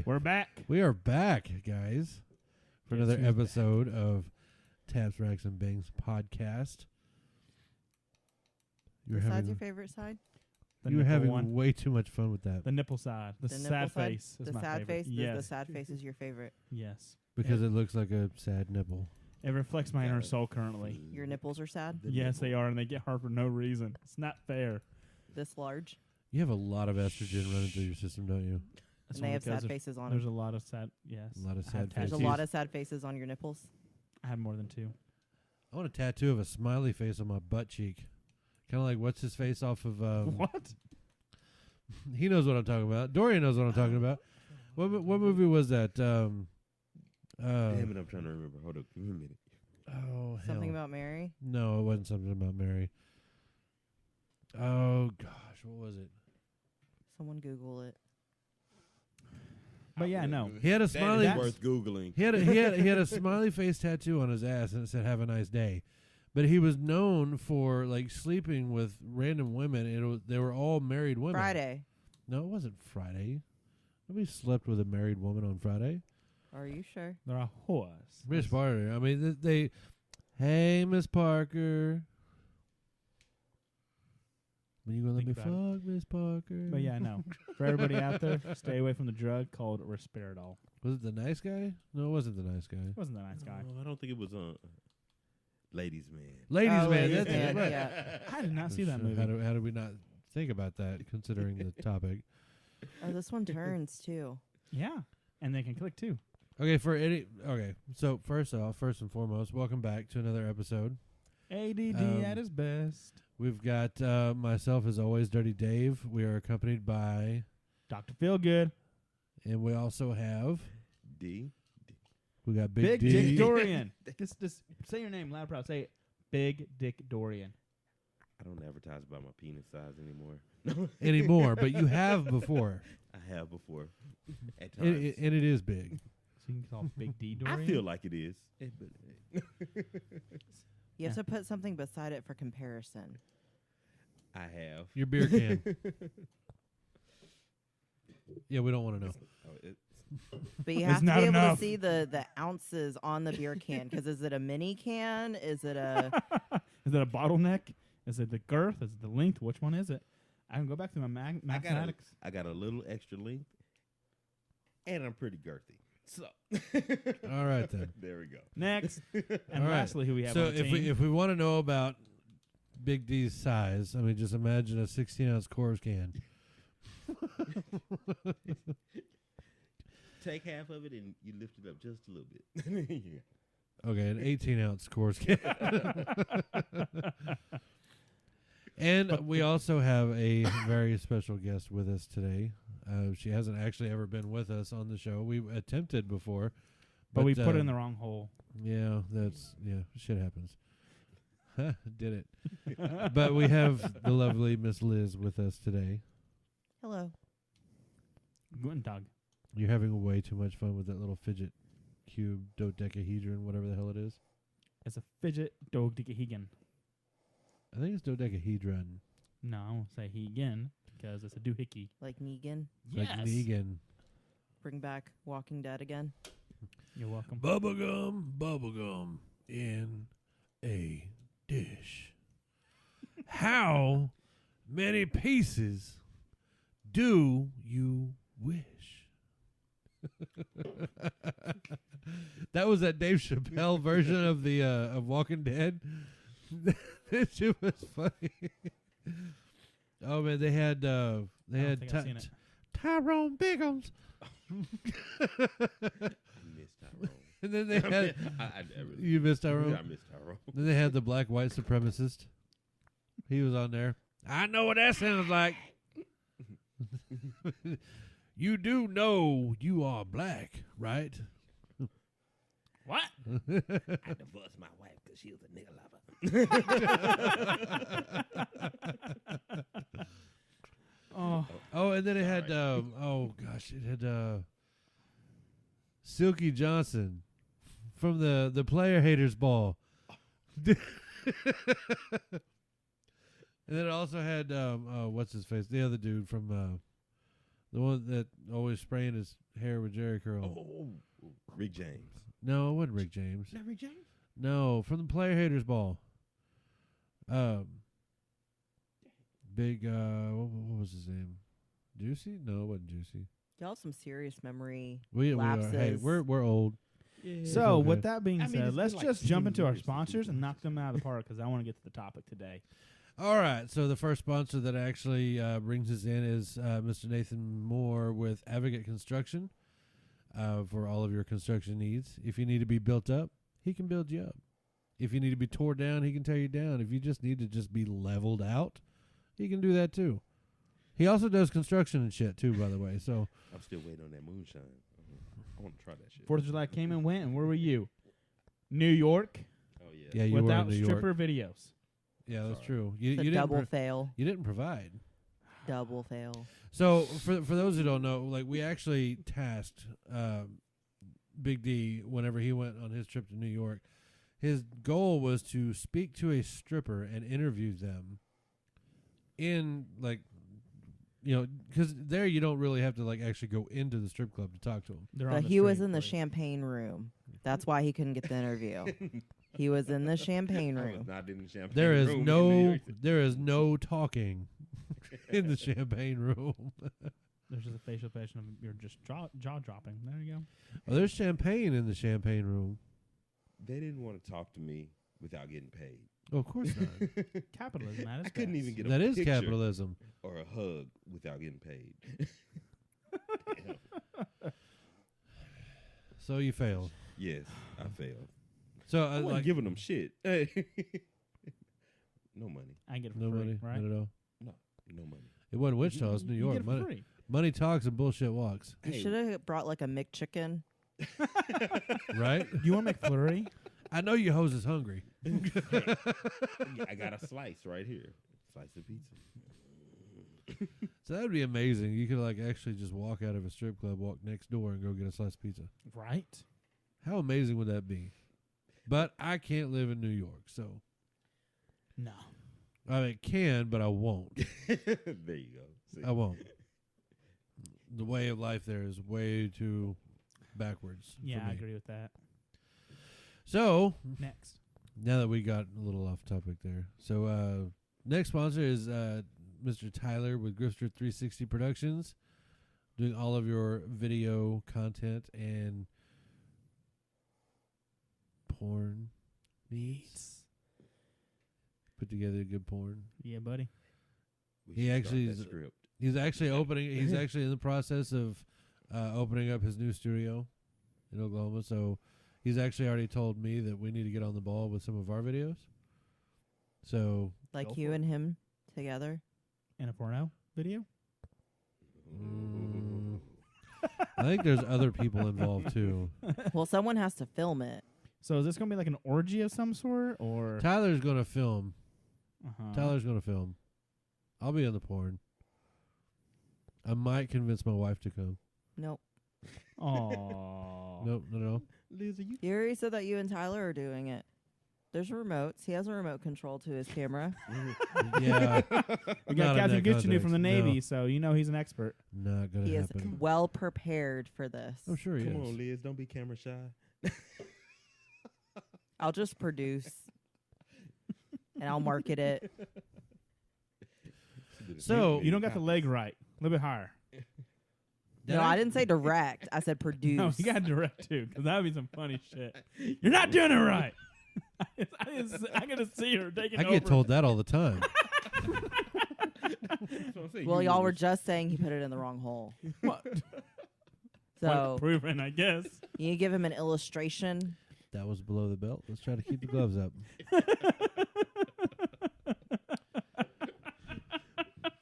We're back. We are back, guys, for another episode of Taps, Racks, and Bangs podcast. Your side's your favorite side? You were having way too much fun with that. The nipple side. The sad face is my favorite. Face? Yes. The sad face is your favorite? Yes. Because it looks like a sad nipple. It reflects my inner soul currently. Your nipples are sad? Yes, they are, and they get hard for no reason. It's not fair. This large? You have a lot of estrogen running through your system, don't you? And they have sad faces on them. There's a lot of sad, yes. A lot of sad faces. There's a lot of sad faces on your nipples? I have more than 2. I want a tattoo of a smiley face on my butt cheek. Kind of like what's his face off of... what? He knows what I'm talking about. Dorian knows what I'm talking about. What movie was that? Damn it, I'm trying to remember. Hold up, give me a minute. Oh, Something About Mary? No, it wasn't Something About Mary. Oh, gosh, what was it? Someone Google it. But yeah, no. He had a smiley. That is worth Googling. He had a smiley face tattoo on his ass, and it said "Have a nice day." But he was known for like sleeping with random women. They were all married women. Friday. No, it wasn't Friday. Nobody slept with a married woman on Friday. Are you sure? They're a horse. Miss Parker. I mean, they. Hey, Miss Parker. When you gonna let me fuck, Miss Parker? But yeah, no. For everybody out there, stay away from the drug called Risperidol. Was it the nice guy? No, it wasn't the nice guy. It wasn't the nice guy. I don't think it was Ladies Man. Ladies Man. Ladies That's Man, right. yeah. I did not see that movie. How did we not think about that, considering the topic? Oh, this one turns, too. Yeah, and they can click, too. Okay, so first and foremost, welcome back to another episode. ADD at his best. We've got myself, as always, Dirty Dave. We are accompanied by Dr. Philgood. And we also have D. We got Big D. Dick Dorian. Just say your name loud and proud. Say it. Big Dick Dorian. I don't advertise about my penis size anymore. Anymore, but you have before. I have before. At times. And it is big. So you can call Big D Dorian? I feel like it is. You have to put something beside it for comparison. I have. Your beer can. Yeah, we don't want to know. But you have to be able to see the ounces on the beer can. Because is it a mini can? Is it a... Is it a bottleneck? Is it the girth? Is it the length? Which one is it? I can go back to my mathematics. I got a little extra length. And I'm pretty girthy. So, all right then. There we go. Next, and lastly, who we have so on the team. if we want to know about Big D's size, I mean, just imagine a 16-ounce Coors can. Take half of it and you lift it up just a little bit. Yeah. Okay, an 18-ounce Coors can. And we also have a very special guest with us today. She hasn't actually ever been with us on the show. We attempted before. But we put it in the wrong hole. Yeah, shit happens. Did it. But we have the lovely Miss Liz with us today. Hello. Guten Tag. You're having way too much fun with that little fidget cube dodecahedron, whatever the hell it is. It's a fidget dodecahedron. I think it's dodecahedron. No, I won't say he again because it's a doohickey. Like Negan? Yes. Like Negan. Bring back Walking Dead again. You're welcome. Bubblegum in a dish. How many pieces do you wish? That was that Dave Chappelle version of the of Walking Dead. That shit was funny. Oh man, they had Tyrone Biggums. I missed Tyrone. And then they had you missed Tyrone. I missed Tyrone. Then they had the black white supremacist. He was on there. I know what that sounds like. You do know you are black, right? What? I divorced my wife because she was a nigga lover. Oh, and then it had it had Silky Johnson from the Player Haters Ball. And then it also had what's his face, the other dude from The one that always spraying his hair with Jerry curl. Oh, Rick James. No, it wasn't Rick James. Not Rick James? No, from the Player Haters Ball. Big, what was his name? Juicy? No, it wasn't Juicy. Y'all have some serious memory We are. lapses. Hey, we're old. Yeah. So, okay. with that being I mean, said, it's let's been like just jump 10 into our years since sponsors we and knock them out of the park because I want to get to the topic today. All right, so the first sponsor that actually brings us in is Mr. Nathan Moore with Advocate Construction for all of your construction needs. If you need to be built up, he can build you up. If you need to be tore down, he can tear you down. If you just need to just be leveled out, he can do that too. He also does construction and shit too, by the way. So I'm still waiting on that moonshine. I want to try that shit. 4th of July came and went, and where were you? New York. Oh, yeah. yeah, you were in without New York. stripper videos. Yeah, that's Sorry. true. It's You a didn't double fail. you didn't provide. Double fail. So for those who don't know, like we actually tasked Big D whenever he went on his trip to New York. His goal was to speak to a stripper and interview them in like, you know, because there you don't really have to like actually go into the strip club to talk to them. They're But on the he was street, in the right? champagne room. That's why he couldn't get the interview. He was in the champagne I was room. not in the champagne There is room in New no York City. there is no talking in the champagne room. There's just a facial expression of you're just jaw dropping. There you go. Oh, there's champagne in the champagne room. They didn't want to talk to me without getting paid. Oh, of course not. Capitalism at its I couldn't best. even get a That is picture capitalism. or a hug without getting paid. Damn. So you failed. Yes, I failed. So I wasn't like giving them shit. No money. I get it for no free, money, right? not at all. No money. It wasn't Wichita, it's New You York. get it for Money, free. money talks and bullshit walks, You Hey, should have brought like a McChicken. right? You want McFlurry? I know you hoes is hungry. I got a slice right here. Slice of pizza. So that would be amazing. You could like actually just walk out of a strip club, walk next door, and go get a slice of pizza. Right. How amazing would that be? But I can't live in New York, so No. I mean, can, but I won't. There you go. See? I won't. The way of life there is way too backwards. Yeah, for I me. agree with that. So Next. now that we got a little off topic there, so next sponsor is Mr. Tyler with Grifter 360 Productions, doing all of your video content and porn needs. Put together good porn. Yeah, buddy. We He should start actually that is- script. He's actually opening. He's actually in the process of opening up his new studio in Oklahoma. So he's actually already told me that we need to get on the ball with some of our videos. So Like Go you for it. and him together. In a porno video? I think there's other people involved too. Well, someone has to film it. So is this going to be like an orgy of some sort? Or Tyler's gonna film. uh-huh. Tyler's gonna film. I'll be in the porn. I might convince my wife to come. Nope. Aww. Nope, not at all. Liz, are you? You already said that you and Tyler are doing it. There's remotes. He has a remote control to his camera. Yeah, We Not got in Captain that Gitchenu from the context, Navy, no. so you know he's an expert. not gonna He is happen. well prepared for this. I'm sure he Come is. on, Liz. Don't be camera shy. I'll just produce and I'll market it. So, You don't got the leg right. A little bit higher. No, I didn't say direct. I said produce. No, you got to direct too, because that would be some funny shit. You're not doing it right. I got to see her taking I over. get told that all the time. Well, y'all were just saying he put it in the wrong hole. What? So Proven, I guess. you give him an illustration. That was below the belt. Let's try to keep the gloves up.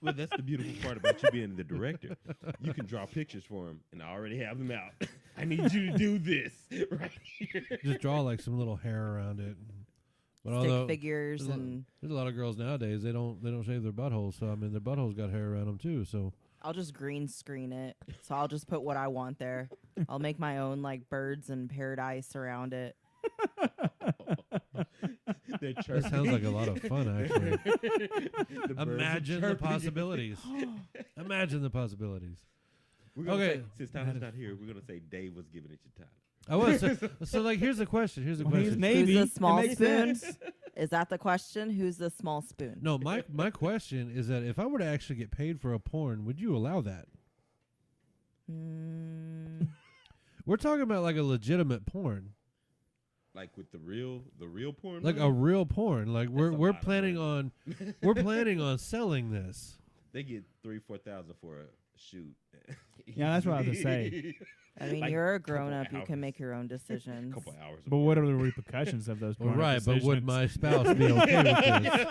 Well, that's the beautiful part about you being the director. You can draw pictures for him, and I already have them out. I need you to do this right here. Just draw like some little hair around it. But Stick although figures there's a- and there's a lot of girls nowadays, they don't shave their buttholes. So I mean, their buttholes got hair around them too. So I'll just green screen it. So I'll just put what I want there. I'll make my own like birds and paradise around it. that sounds like a lot of fun, actually. Imagine the possibilities. Imagine the possibilities. We're gonna Okay. say, since Tyler's not here, we're gonna say Dave was giving it to Tyler. I was so like. Here's the question. Here's the Well, he's question. Navy. Who's the small It makes spoon? sense. Is that the question? Who's the small spoon? No, my question is that if I were to actually get paid for a porn, would you allow that? We're talking about like a legitimate porn, Like with the real porn. like money? a real porn. Like we're lot of planning money. on we're planning on selling this. They get $3,000-$4,000 for a shoot. Yeah, that's what I was gonna say. I mean, Like, you're a couple grown up. You hours. can make your own decisions. Couple hours. But what are the repercussions of those? Well, porn right, but would decisions? my spouse be okay with this?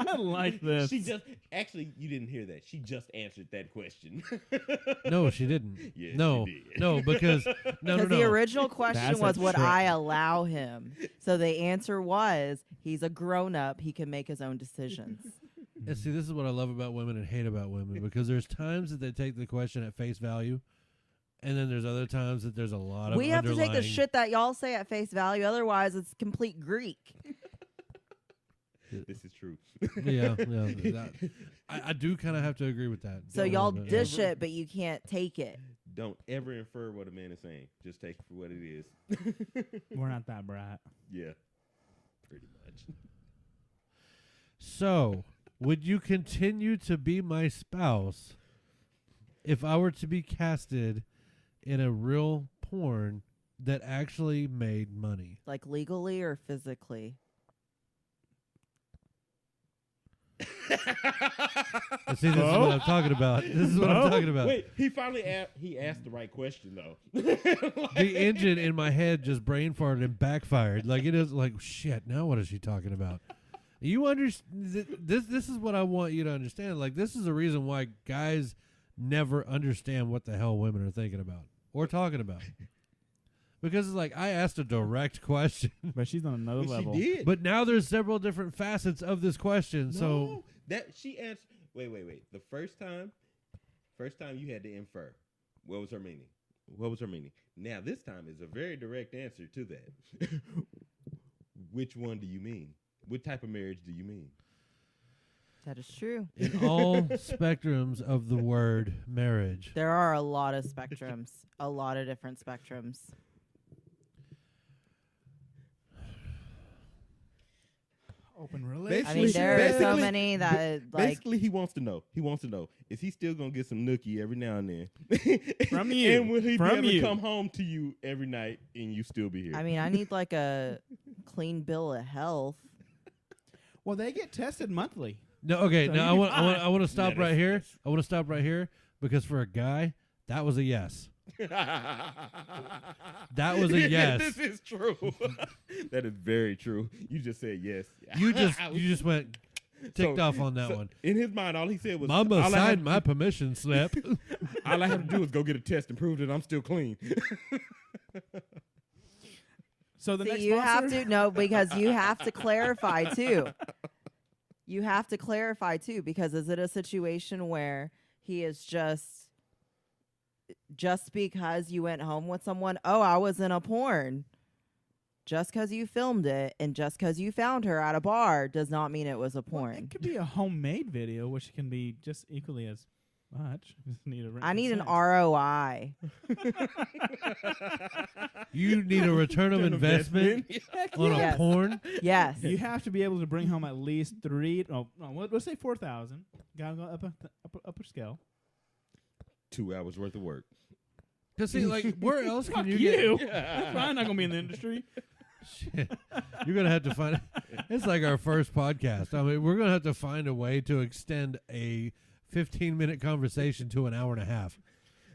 I like this. She just actually, you didn't hear that. She just answered that question. No, she didn't. Yes, no, she did. no, because no. Because the original question That's a was, would trick. I allow him? So the answer was, he's a grown up. He can make his own decisions. And see, this is what I love about women and hate about women, because there's times that they take the question at face value, and then there's other times that there's a lot of We have to take the underlying- shit that y'all say at face value. Otherwise, it's complete Greek. This is true. Yeah. I do kind of have to agree with that. So a little y'all bit. dish it, but you can't take it. Don't ever infer what a man is saying. Just take it for what it is. We're not that bright. Yeah, pretty much. So, would you continue to be my spouse if I were to be casted in a real porn that actually made money? Like legally or physically? And see, this is what I'm talking about. This is what I'm talking about. Wait, he finally he asked the right question though. The engine in my head just brain farted and backfired. Like it is like shit. Now what is she talking about? You understand? This is what I want you to understand. Like this is the reason why guys never understand what the hell women are thinking about or talking about. Because it's like I asked a direct question, But she's on another But level. she did. but now there's several different facets of this question. No, So that she answered. Wait. The first time you had to infer. What was her meaning? What was her meaning? Now this time is a very direct answer to that. Which one do you mean? What type of marriage do you mean? That is true. in all spectrums of the word marriage, There are a lot of spectrums, a lot of different spectrums. Open I relationship. mean, there are so basically- many that like. Basically, he wants to know. He wants to know: is he still gonna get some nookie every now and then? From you. And will he From be able you. to come home to you every night and you still be here? I mean, I need like a clean bill of health. Well, they get tested monthly. no. Okay, So now you're I want to stop That right is- here. yes. I want to stop right here because for a guy, that was a yes. That was a yes. This is true. That is very true. You just said yes. You just went ticked So- off on that so one. In his mind, all he said was, Mama all I signed have- my permission slip. All I have to do is go get a test and prove that I'm still clean. So the See, next you have sponsor- to no because you have to clarify too. You have to clarify too because is it a situation where he is just because you went home with someone? Oh, I was in a porn. Just because you filmed it and just because you found her at a bar does not mean it was a Well, porn. it could be a homemade video, which can be just equally as much. Just need a I need an consent. ROI. You need a return of investment on a Yes. porn. Yes. You have to be able to bring home at least let's say 4,000. Gotta go upper scale. 2 hours worth of work. Cause see, like, where else can Fuck you you. get? That's fine. I'm not gonna be in the industry. Shit. You're gonna have to find. It's like our first podcast. I mean, we're gonna have to find a way to extend a 15-minute conversation to an hour and a half.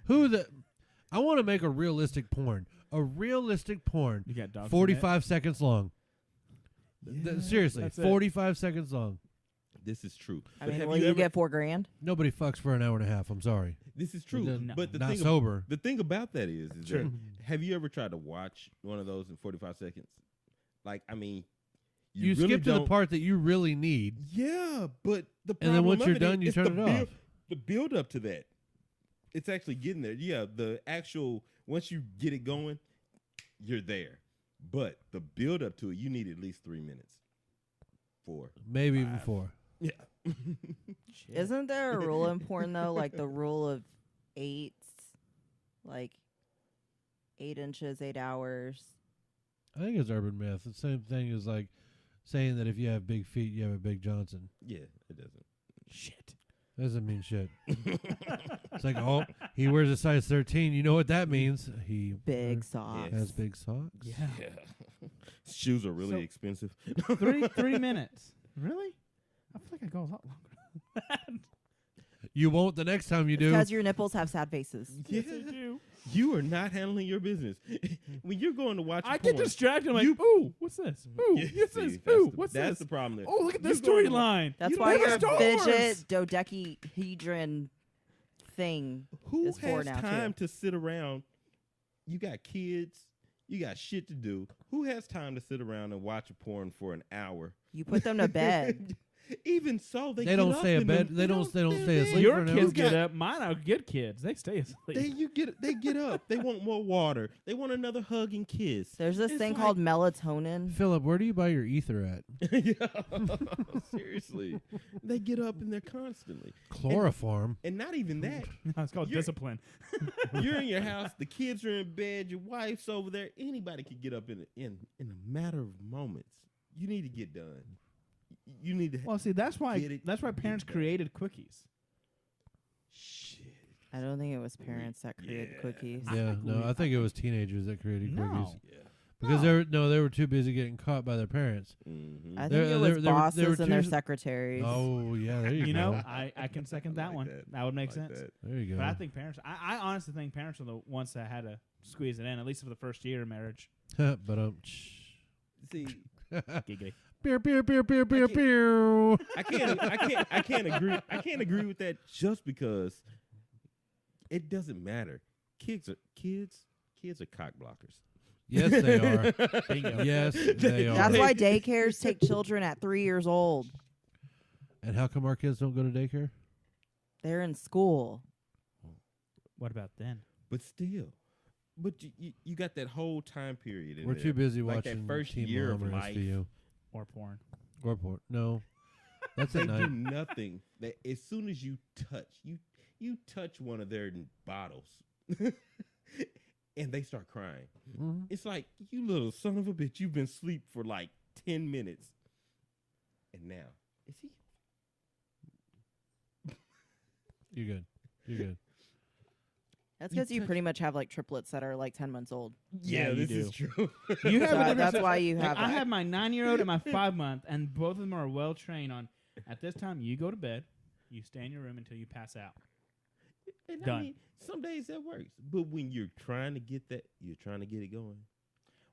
I want to make a realistic porn. A realistic porn. You got dogs. 45 seconds long. Seriously, that's it. 45 seconds long. This is true. I But mean, have will you ever- get $4,000? Nobody fucks for an hour and a half. I'm sorry. This is true. No, But the not thing sober. The thing about that is True. that have you ever tried to watch one of those in 45 seconds? Like, I mean, You really skip to the don't- part that you really need. Yeah, but the And then problem once of you're it done, you is turn the it build- off. The build up to that, it's actually getting there. Yeah, the actual once you get it going, you're there. But the build up to it, you need at least 3 minutes. 4. Maybe even 5. 4. Yeah. Isn't there a rule in porn though, like the rule of 8, like 8 inches, 8 hours? I think it's urban myth. The same thing as like saying that if you have big feet, you have a big Johnson. Yeah, it doesn't. Shit. Doesn't mean shit. It's like, oh, he wears a size 13. You know what that means? He Big socks. has big socks. Yeah. Shoes are really So- expensive. 3 minutes. Really? I feel like I go a lot longer than that. You won't the next time you do. Because your nipples have sad faces. Yes, I do. You are not handling your business. When you're going to watch I porn, get distracted. I'm like, you- ooh, what's this? Ooh, Yeah, what's see, this? that's Ooh, the- what's that's this? the problem there. Oh, look at this You go to- storyline. That's You why know your Star fidget Wars. dodecahedron thing Who is for has now, time too. to sit around? You got kids. You got shit to do. Who has time to sit around and watch a porn for an hour? You put them to bed. Even so, they They get don't up stay in in bed. the- They don't stay in asleep bed. Your for an kids hour. get up. Mine are good kids. They stay asleep. They get up. They want more water. They want another hug and kiss. There's this It's thing like- called melatonin. Philip, where do you buy your ether at? Yeah, seriously. They get up and they're constantly. Chloroform. And not even that. No, it's called You're- discipline. You're in your house, the kids are in bed, your wife's over there. Anybody could get up in a matter of moments. You need to get done. You need to Well, see, that's Get why it- parents get it. created quickies. shit. I don't think it was parents that created Yeah. cookies. Yeah, no, I think it was teenagers that created No. quickies. Yeah. Because No. they were too busy getting caught by their parents. Mm-hmm. I They're- think it they're- was they were bosses and their too- secretaries. Oh, yeah, there you, You go. know, I can second that like one. that. That would make Like sense. that. There you go. But I think parents. I honestly think parents are the ones that had to squeeze it in, at least for the first year of marriage. But See, Giggity. beer, beer, beer, beer, beer, can't- beer. I can't agree with that just because it doesn't matter. Kids are cock blockers. Yes, they are. Bingo. Yes, they are. That's why daycares take children at 3 years old. And how come our kids don't go to daycare? They're in school. What about then? But still, you got that whole time period. In We're there. too busy Like that watching first Teen year of Mom or life. SVU. Or porn. Or porn. No. That's They at do night. nothing. That as soon as you touch one of their bottles, and they start crying. Mhm. It's like, you little son of a bitch, you've been asleep for like 10 minutes. And now, is he? You're good. You're good. That's You because you touch- pretty much have like triplets that are like 10 months old. Yeah, you this do. is true. You have So a difference. that's why you Like, have I that. have my 9-year-old and my 5-month, and both of them are well trained on. At this time, you go to bed, you stay in your room until you pass out. And Done. I mean, some days that works. But when you're trying to get it going.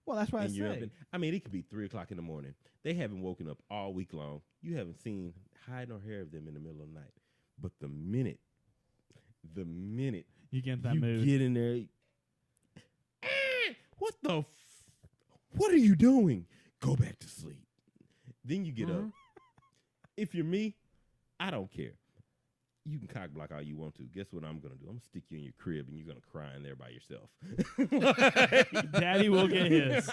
Well, that's why I And you're up say. in, I mean, it could be 3 o'clock in the morning. They haven't woken up all week long. You haven't seen hide nor hair of them in the middle of the night. But the minute You get in that you mood. get in there, what are you doing? Go back to sleep. Then you get up. If you're me, I don't care. You can cock block all you want to. Guess what I'm gonna do? I'm gonna stick you in your crib and you're gonna cry in there by yourself. Daddy will get his.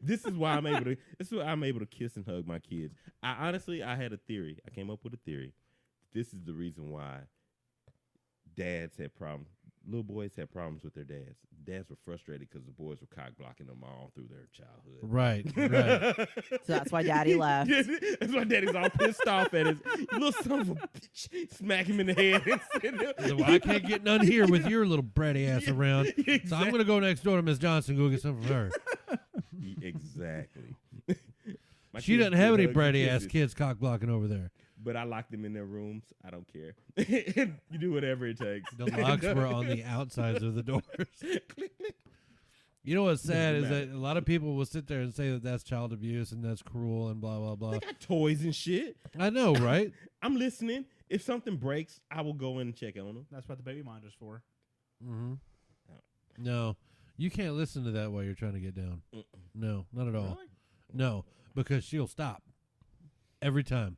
This is why I'm able to kiss and hug my kids. I had a theory. I came up with a theory. This is the reason why dads had problems. Little boys had problems with their dads. Dads were frustrated because the boys were cock blocking them all through their childhood. Right. So that's why daddy left. That's why daddy's all pissed off at his little son of a bitch. Smack him in the head. And send him. So I can't get none here with your little bratty ass around. Exactly. So I'm going to go next door to Miss Johnson and go get some from her. Exactly. My She kids doesn't have get any hugs and bratty ass kisses, kids cock blocking over there. but I lock them in their rooms. I don't care. You do whatever it takes. The locks were on the outsides of the doors. Click, click. You know what's sad is matter. that a lot of people will sit there and say that that's child abuse and that's cruel and blah, blah, blah. They got toys and shit. I know, right? I'm listening. If something breaks, I will go in and check on them. That's what the baby monitor's for. Mm-hmm. No, you can't listen to that while you're trying to get down. No, not at all. Really? No, because she'll stop every time.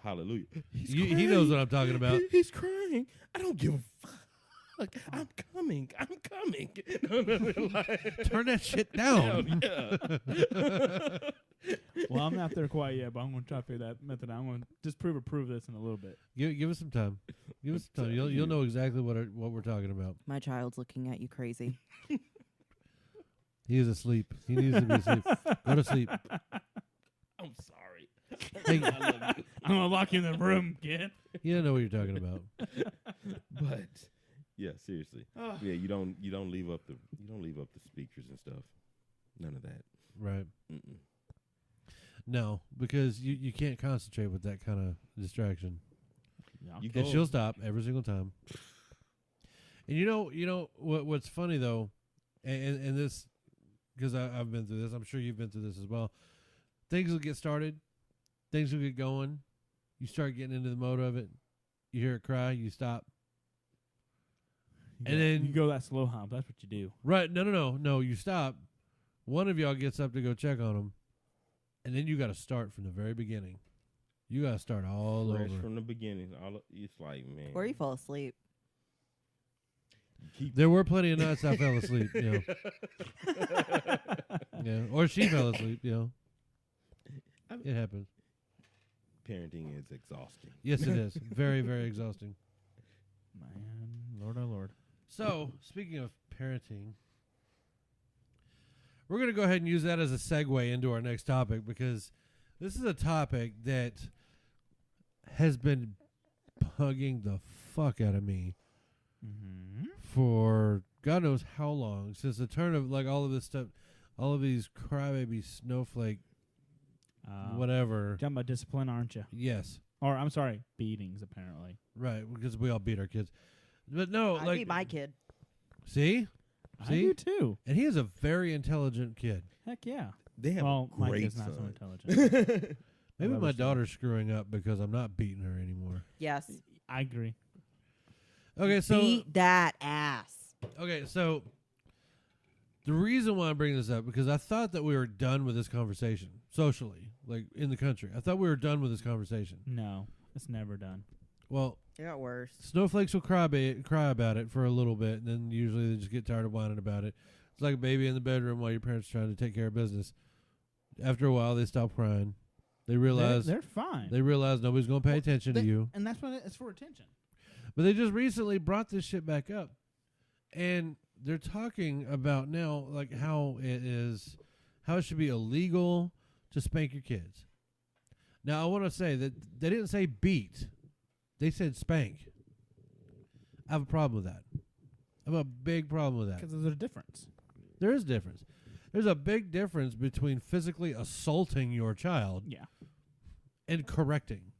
Hallelujah. He knows what I'm talking about. He's crying. I don't give a fuck. I'm coming. No, like, Turn that shit down. yeah. Well, I'm not there quite yet, but I'm going to try to figure that method out. I'm going to just prove this in a little bit. Give us some time. Give us some time. You'll know exactly what we're talking about. My child's looking at you crazy. He is asleep. He needs to be asleep. Go to sleep. I'm sorry. Hey, I love you. I'm going to lock you in the room, kid. you don't know what you're talking about. But yeah, seriously. Yeah, you don't leave up the speakers and stuff. None of that. Right. Mm-mm. No, because you can't concentrate with that kind of distraction. You And go- she'll stop every single time. And you know what's funny though, and this, because I've been through this, I'm sure you've been through this as well. Things will get started, things will get going. You start getting into the mode of it. You hear it cry, you stop. And then you go that slow hop. That's what you do. Right? No. You stop. One of y'all gets up to go check on them, and then you got to start from the very beginning. You got to start all fresh over. from the beginning. It's like, man. Or you fall asleep. There were plenty of nights I fell asleep. You know. Yeah, or she fell asleep. You know, it happens. Parenting is exhausting. Yes, it is. Very, very exhausting. Man, Lord, oh Lord. So, speaking of parenting, we're going to go ahead and use that as a segue into our next topic, because this is a topic that has been bugging the fuck out of me Mm-hmm. for God knows how long, since the turn of like all of this stuff, all of these crybaby snowflake whatever. Talking about discipline, aren't you? Yes. Or, I'm sorry, beatings, apparently. Right, because we all beat our kids. But no, I like, beat my kid. see? I do, too. And he is a very intelligent kid. Heck yeah. They have Well, a my great kid's not so son. intelligent. Maybe Whatever, my son. daughter's screwing up because I'm not beating her anymore. Yes. I agree. Okay, so Beat that ass. so the reason why I'm bringing this up, because I thought that we were done with this conversation socially, like in the country. I thought we were done with this conversation. No, it's never done. Well, It got worse. snowflakes will cry about it for a little bit, and then usually they just get tired of whining about it. It's like a baby in the bedroom while your parents are trying to take care of business. After a while, they stop crying. They realize They're fine. they realize nobody's going to pay attention to you. And that's what it's for, attention. But they just recently brought this shit back up, and they're talking about now like how it should be illegal to spank your kids. Now I want to say that they didn't say beat, they said spank. I have a problem with that. I have a big problem with that. Because there's a difference. There is a difference. There's a big difference between physically assaulting your child Yeah. and correcting.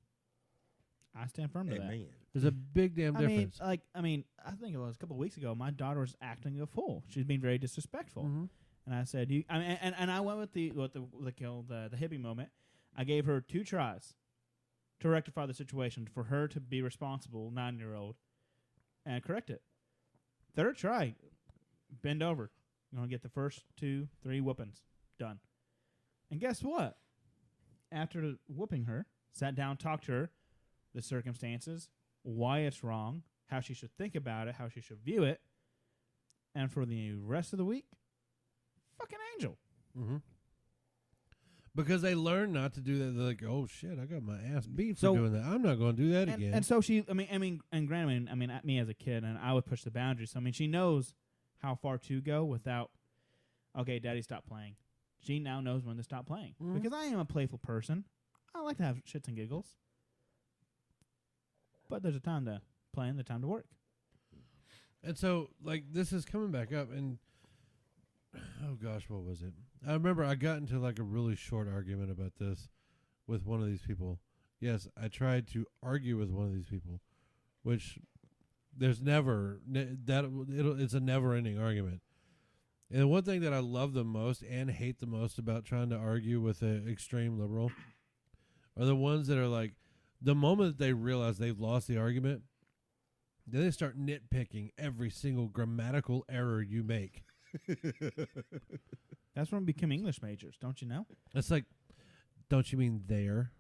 I stand firm to that. Man. There's a big damn difference. I think it was a couple of weeks ago. My daughter was acting a fool. She's being very disrespectful, Mhm. and I said, and I went with the hippie moment. I gave her 2 tries to rectify the situation for her to be responsible 9-year-old and correct it. 3rd try, bend over. You're gonna get the first 2, 3 whoopings done. And guess what? After whooping her, sat down, talked to her, the circumstances, why it's wrong, how she should think about it, how she should view it, and for the rest of the week, fucking angel. Mm-hmm. Because they learn not to do that. They're like, oh shit, I got my ass beat for So- doing that. I'm not going to do that again. And so she, and granted, at me as a kid, and I would push the boundaries. So she knows how far to go without, okay, Daddy, stop playing. She now knows when to stop playing Mhm. because I am a playful person. I like to have shits and giggles, but there's a time to play and the time to work. And so, like, this is coming back up, and oh gosh, what was it? I remember I got into like a really short argument about this with one of these people. Yes, I tried to argue with one of these people, which there's never it's a never-ending argument. And one thing that I love the most and hate the most about trying to argue with an extreme liberal are the ones that are like, the moment that they realize they've lost the argument, then they start nitpicking every single grammatical error you make. That's when we become English majors, don't you know? It's like, don't you mean there?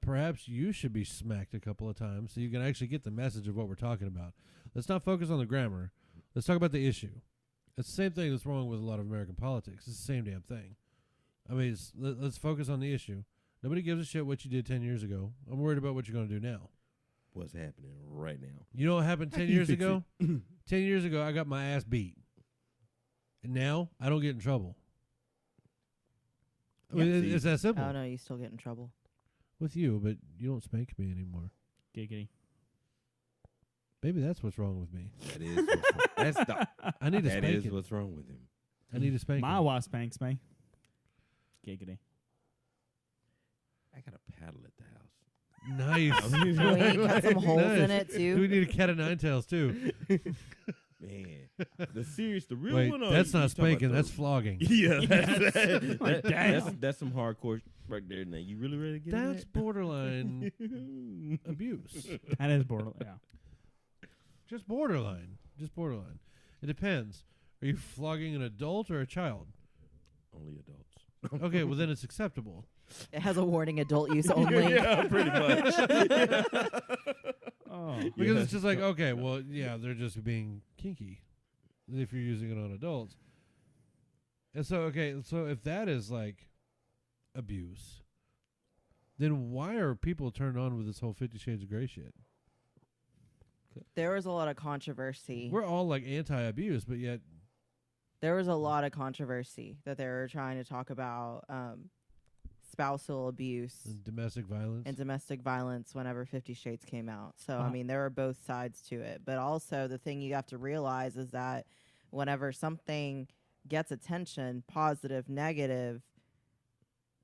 Perhaps you should be smacked a couple of times so you can actually get the message of what we're talking about. Let's not focus on the grammar. Let's talk about the issue. It's the same thing that's wrong with a lot of American politics. It's the same damn thing. I mean, let's focus on the issue. Nobody gives a shit what you did 10 years ago. I'm worried about what you're going to do now. What's happening right now? You know what happened 10 years ago? 10 years ago, I got my ass beat. And now, I don't get in trouble. I mean, it's that simple. Oh, no, you still get in trouble. With you, but you don't spank me anymore. Giggity. Maybe that's what's wrong with me. That is what's wrong. That's the, I need to that spank is it. what's wrong with him. I need to spank My it. wife spanks me. Giggity. I got a paddle at the house. Nice. Can we cut some holes in Nice. it, Do we too? need a cat of nine tails, too? Man, the real Wait, one. that's you not talking about spanking. That's the- flogging. Yeah, Like, damn. that's some hardcore right there. Now you really ready to get in That's borderline abuse. That is borderline. Yeah. Just borderline. Just borderline. It depends. Are you flogging an adult or a child? Only adults. Okay, well then it's acceptable. It has a warning, adult use only. Yeah, pretty much. Oh. Because it's just like, okay, well, yeah, they're just being kinky if you're using it on adults. And so, okay, so if that is like abuse, then why are people turned on with this whole 50 Shades of Grey shit? There was a lot of controversy. We're all like anti-abuse, but yet There was a lot of controversy that they were trying to talk about spousal abuse and domestic violence. and domestic violence whenever 50 Shades came out. So, I Uh-huh. mean, there are both sides to it. But also, the thing you have to realize is that whenever something gets attention, positive, negative,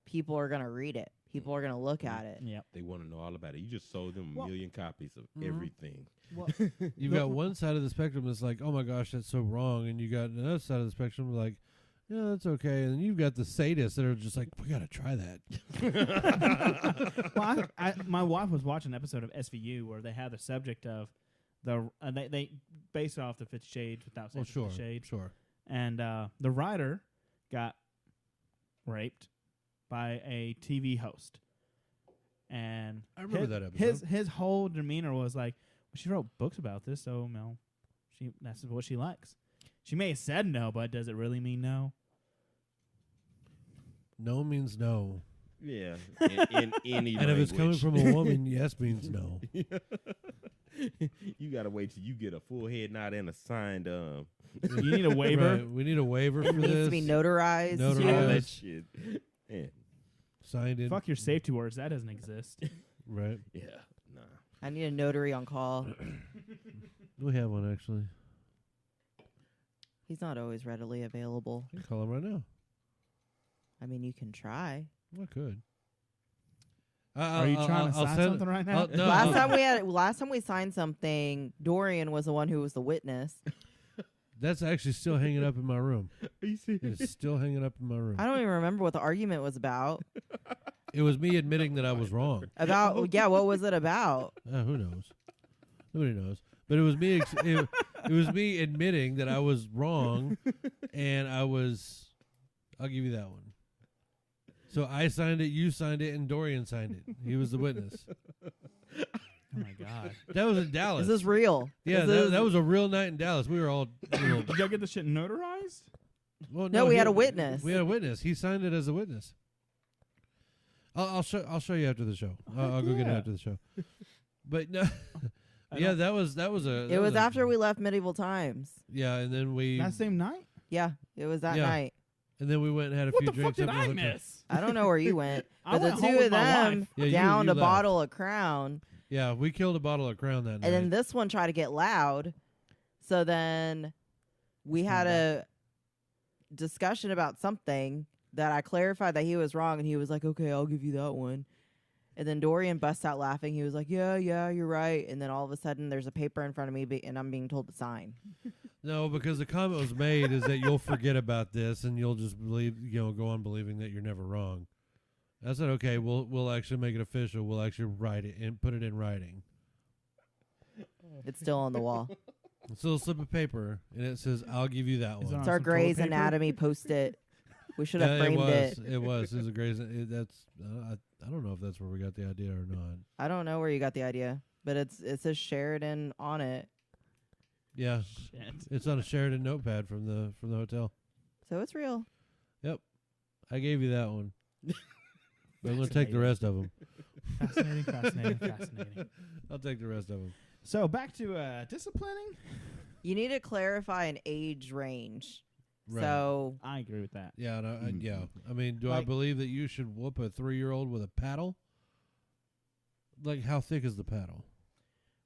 people are going to read it. People are going to look at it. Yep. They want to know all about it. You just sold them Well- a million copies of Mhm. everything. Well, You've got one side of the spectrum that's like, oh my gosh, that's so wrong. And you got another side of the spectrum like, yeah, that's okay. And then you've got the sadists that are just like, we got to try that. well, my wife was watching an episode of SVU where they had the subject of they based it off the 50 Shades without saying Well, sure, 50 Shades. sure. And the writer got raped by a TV host. And I remember that episode. His whole demeanor was like, well, she wrote books about this, so that's what she likes. She may have said no, but does it really mean no? No means no. Yeah, in any And if it's coming language. from a woman, yes means no. You gotta wait till you get a full head nod and a signed You need a waiver. Right, we need a waiver for It needs this. to be notarized. Notarized. too. all that shit. Man, Signed in. Fuck your safety words. That doesn't exist. Right. yeah, nah. I need a notary on call. We have one, actually. He's not always readily available. I can call him right now. I mean, you can try. I could. Are you trying to sign something right now? No, Last time we signed something, Dorian was the one who was the witness. That's actually still hanging up in my room. Are you serious? It's still hanging up in my room. I don't even remember what the argument was about. It was me admitting that I was wrong. What was it about? Who knows? Nobody knows. But it was me. It was me admitting that I was wrong, and I'll give you that one. So I signed it, you signed it, and Dorian signed it. He was the witness. Oh my god! That was in Dallas. Is this real? Yeah, Is this- that was a real night in Dallas. We were all. Did y'all get this shit notarized? Well, No, we he- had a witness. We had a witness. He signed it as a witness. I'll show you after the show. I'll go get it yeah. after the show. But no, I yeah, don't- that was It was after we left Medieval Times. Yeah, and then we That same night? Yeah, it was that Yeah. night. and then we went and had a What few the fuck drinks. did up I in the hotel. miss? I don't know where you went, I but the went home two with of my them wife. Yeah, you downed a left. bottle of Crown, Yeah, we killed a bottle of Crown that night. and then this one tried to get loud. So then we had a discussion about something that I clarified that he was wrong, and he was like, "Okay, I'll give you that one." And then Dorian busts out laughing. He was like, "Yeah, you're right." And then all of a sudden, there's a paper in front of me, and I'm being told to sign. No, because the comment was made is that you'll forget about this and you'll just believe, go on believing that you're never wrong. I said, okay, we'll actually make it official. We'll actually write it and put it in writing. It's still on the wall. It's a little slip of paper, and it says, "I'll give you that Is one." it It's on our some toilet Grey's paper? Anatomy post-it. We should have framed it. It was. It was a Grey's. That's. I don't know if that's where we got the idea or not. I don't know where you got the idea, but it says Sheridan on it, Yeah, Shit. it's on a Sheridan notepad from the hotel. so it's real. I gave you that one. But I'm going to take the rest of them. Fascinating. I'll take the rest of them. So back to disciplining. You need to clarify an age range. Right. So I agree with that. Yeah, yeah. I mean, do I Like- believe that you should whoop a 3-year-old with a paddle? Like, how thick is the paddle?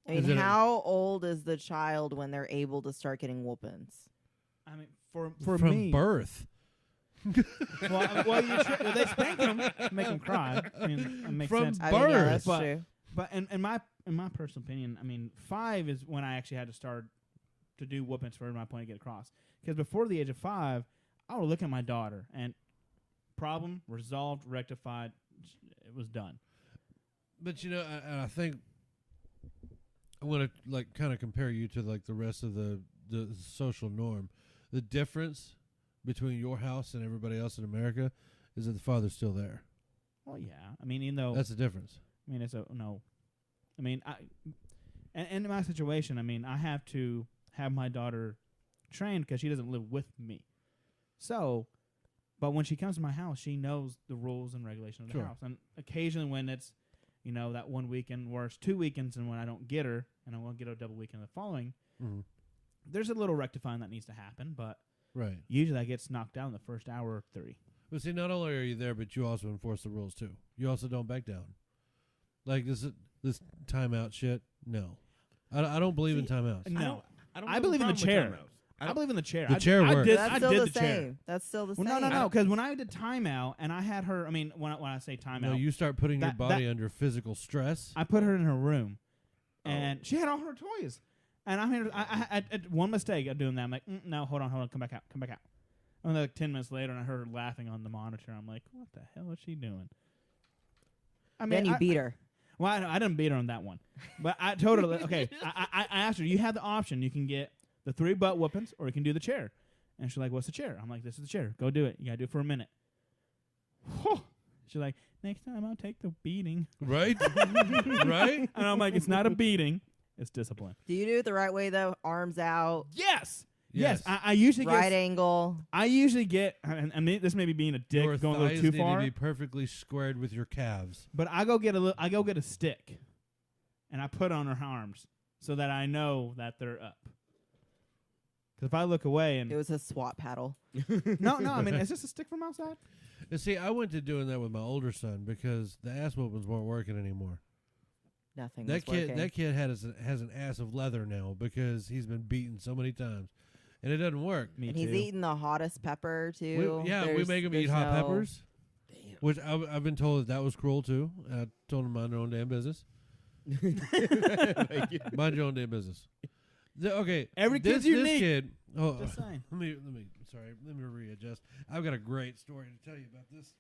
I Is mean, it a- how old is the child when they're able to start getting whoopings? I mean, for From me, birth. well, they spank them, make them cry. I mean, it makes From sense. I mean, yeah, Birth. that's But- true. But in my personal opinion, I mean, 5 is when I actually had to start to do whoopings for my point to get across. Because before the age of 5, I would look at my daughter and problem resolved, rectified, it was done. But, you know, I think I want to, like, kind of compare you to, like, the rest of the social norm. The difference between your house and everybody else in America is that the father's still there. Well, yeah. I mean, even though That's the difference. I mean, it's a no. I mean, and in my situation, I mean, I have to have my daughter trained because she doesn't live with me. So, but when she comes to my house, she knows the rules and regulations of the Sure. house. And occasionally, when it's that one weekend, where it's 2 weekends, and when I don't get her, and I won't get her a double weekend the following, Mm-hmm. there's a little rectifying that needs to happen. But Right. usually, that gets knocked down in the first hour or 3. But see, not only are you there, but you also enforce the rules too. You also don't back down. Like this timeout shit. No, I don't believe in timeouts. No, I don't I have a believe in the problem with chair. timeouts. I believe in the chair. The chair works. That's I still did the the chair. same. That's still the Well, same. no. Because when I did timeout and I had her, I mean, when I say timeout, No, you start putting your That- body under physical stress. I put her in her room, and she had all her toys. And I mean, I one mistake of doing that. I'm like, no, hold on, come back out. And like 10 minutes later, and I heard her laughing on the monitor. I'm like, what the hell is she doing? I mean, then you beat her. Well, I didn't beat her on that one, but I told her, okay. I asked her, you have the option. You can get the 3 butt whoopings, or you can do the chair. And she's like, what's the chair? I'm like, this is the chair. Go do it. You gotta do it for a minute. She's like, next time I'll take the beating. Right? Right? And I'm like, it's not a beating. It's discipline. Do you do it the right way though? Arms out, Yes. Yes. I usually right get. angle. I usually get. And this may be being a dick, Your going a little thighs too need far. to be perfectly squared with your calves. But I go get a stick, and I put on her arms so that I know that they're up. Because if I look away and It was a SWAT paddle. no, I mean, is this a stick from outside? And see, I went to doing that with my older son because the ass whoopings weren't working anymore. Nothing was That kid has an ass of leather now because he's been beaten so many times, and it doesn't work. Me and too. he's eating the hottest pepper too. We make him eat There's hot no- peppers, which I've been told that was cruel too. I told him mind their own damn business. Mind your own damn business. Okay, Every kid's this unique. kid. Oh, Just saying. let me readjust. I've got a great story to tell you about this.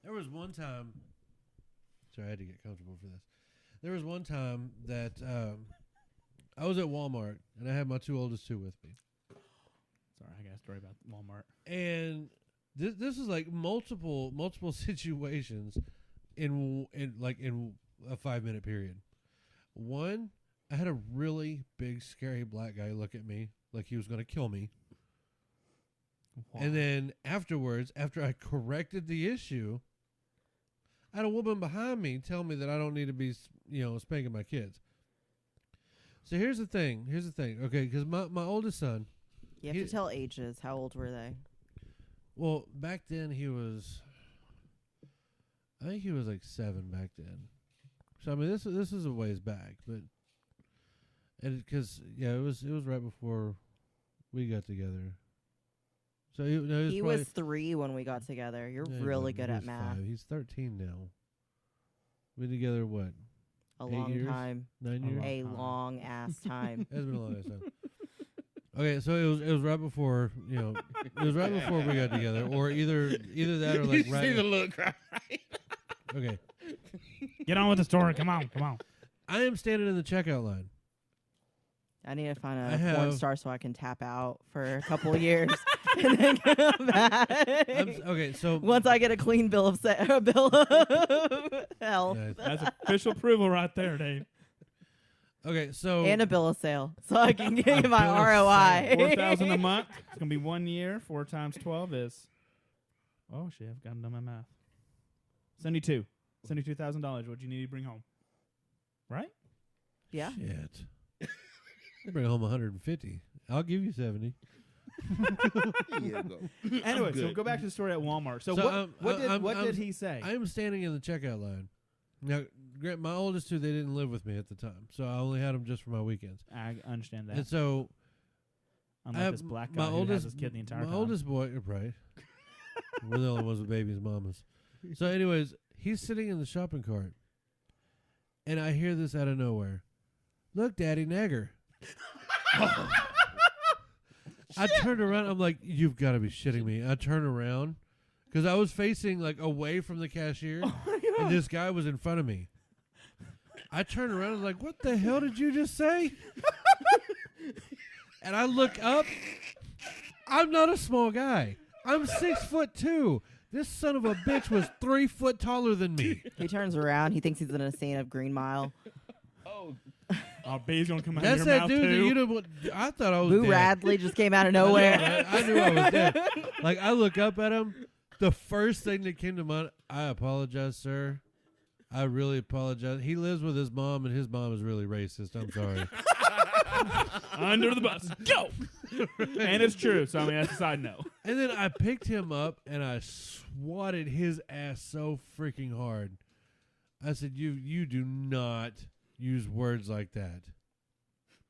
There was one time. Sorry, I had to get comfortable for this. There was one time that I was at Walmart and I had my 2 oldest two with me, Sorry, I got a story about Walmart. and this is like multiple situations in a 5-minute period. One, I had a really big, scary black guy look at me like he was going to kill me. Wow. And then afterwards, after I corrected the issue, I had a woman behind me tell me that I don't need to be, spanking my kids. So here's the thing. Okay, because my oldest son, You have to tell ages. How old were they? well, back then I think he was like 7 back then. So I mean, this is a ways back, but it was right before we got together. So He was 3 when we got together. You're really good at math. 5. He's 13 now. Been together what? A 8 long years? time. 9 years? A long ass time. It's been a long ass time. Okay, so it was right before it was right before we got together, or either that or like You right. see the look, right? Okay, Get on with the story. Come on. I am standing in the checkout line. I need to find I a porn have- star so I can tap out for a couple of years and then come back. Okay, so Once I get a clean bill of health Nice. That's official approval right there, Dave. Okay, so and a bill of sale, so I can get my bill of ROI. $4,000 a month. It's gonna be 1 year. 4 times 12 is Oh shit! I've gotten done my math. $72,000. What do you need to bring home? Right? Yeah. Shit. You bring home 150. I'll give you 70. Yeah, go. Anyway, so good. go back to the story at Walmart. So, So, what did he say? I am standing in the checkout line. Now, my oldest two, they didn't live with me at the time, so I only had them just for my weekends. I understand that. And so, Unlike this black guy who has his kid the entire time. my oldest boy, right? We're the only ones with babies' mamas. So, anyways, he's sitting in the shopping cart, and I hear this out of nowhere. Look, Daddy Nagger. I turned around. I'm like, you've got to be shitting me. I turned around because I was facing like away from the cashier, and this guy was in front of me. I turned around and was like, what the hell did you just say? And I look up. I'm not a small guy. I'm 6'2". This son of a bitch was 3 foot taller than me. He turns around. He thinks he's in a scene of Green Mile. Oh, B's gonna come out That's of your that mouth dude too. that I thought I was Boo dead. Radley just came out of nowhere. I knew I was dead. Like, I look up at him. The first thing that came to mind, I apologize, sir. I really apologize. He lives with his mom, and his mom is really racist. I'm sorry. Under the bus. Go! And it's true, so I mean, that's a side note. And then I picked him up, and I swatted his ass so freaking hard. I said, you do not use words like that.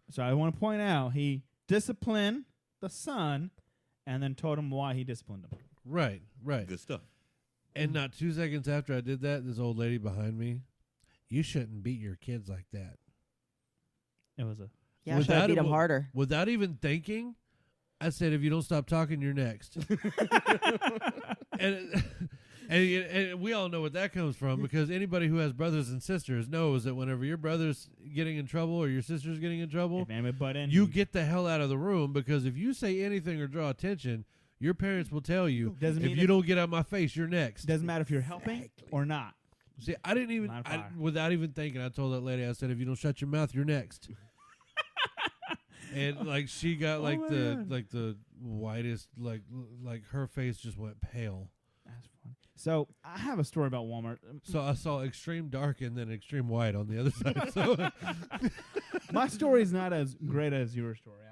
So I want to point out, he disciplined the son and then told him why he disciplined him. Right. Good stuff. And not 2 seconds after I did that, this old lady behind me, you shouldn't beat your kids like that. It was a... Yeah, I should have beat him harder. Without even thinking, I said, if you don't stop talking, you're next. And we all know what that comes from, because anybody who has brothers and sisters knows that whenever your brother's getting in trouble or your sister's getting in trouble, If anybody butt in, you get the hell out of the room, because if you say anything or draw attention, your parents will tell you, Doesn't if mean you it- don't get out of my face, you're next. doesn't matter if you're helping or not. See, I didn't even, Not fire. without even thinking, I told that lady, I said, if you don't shut your mouth, you're next. And like she got like the whitest, like her face just went pale. That's funny. So I have a story about Walmart. So I saw extreme dark and then extreme white on the other side. So My story is not as great as your story.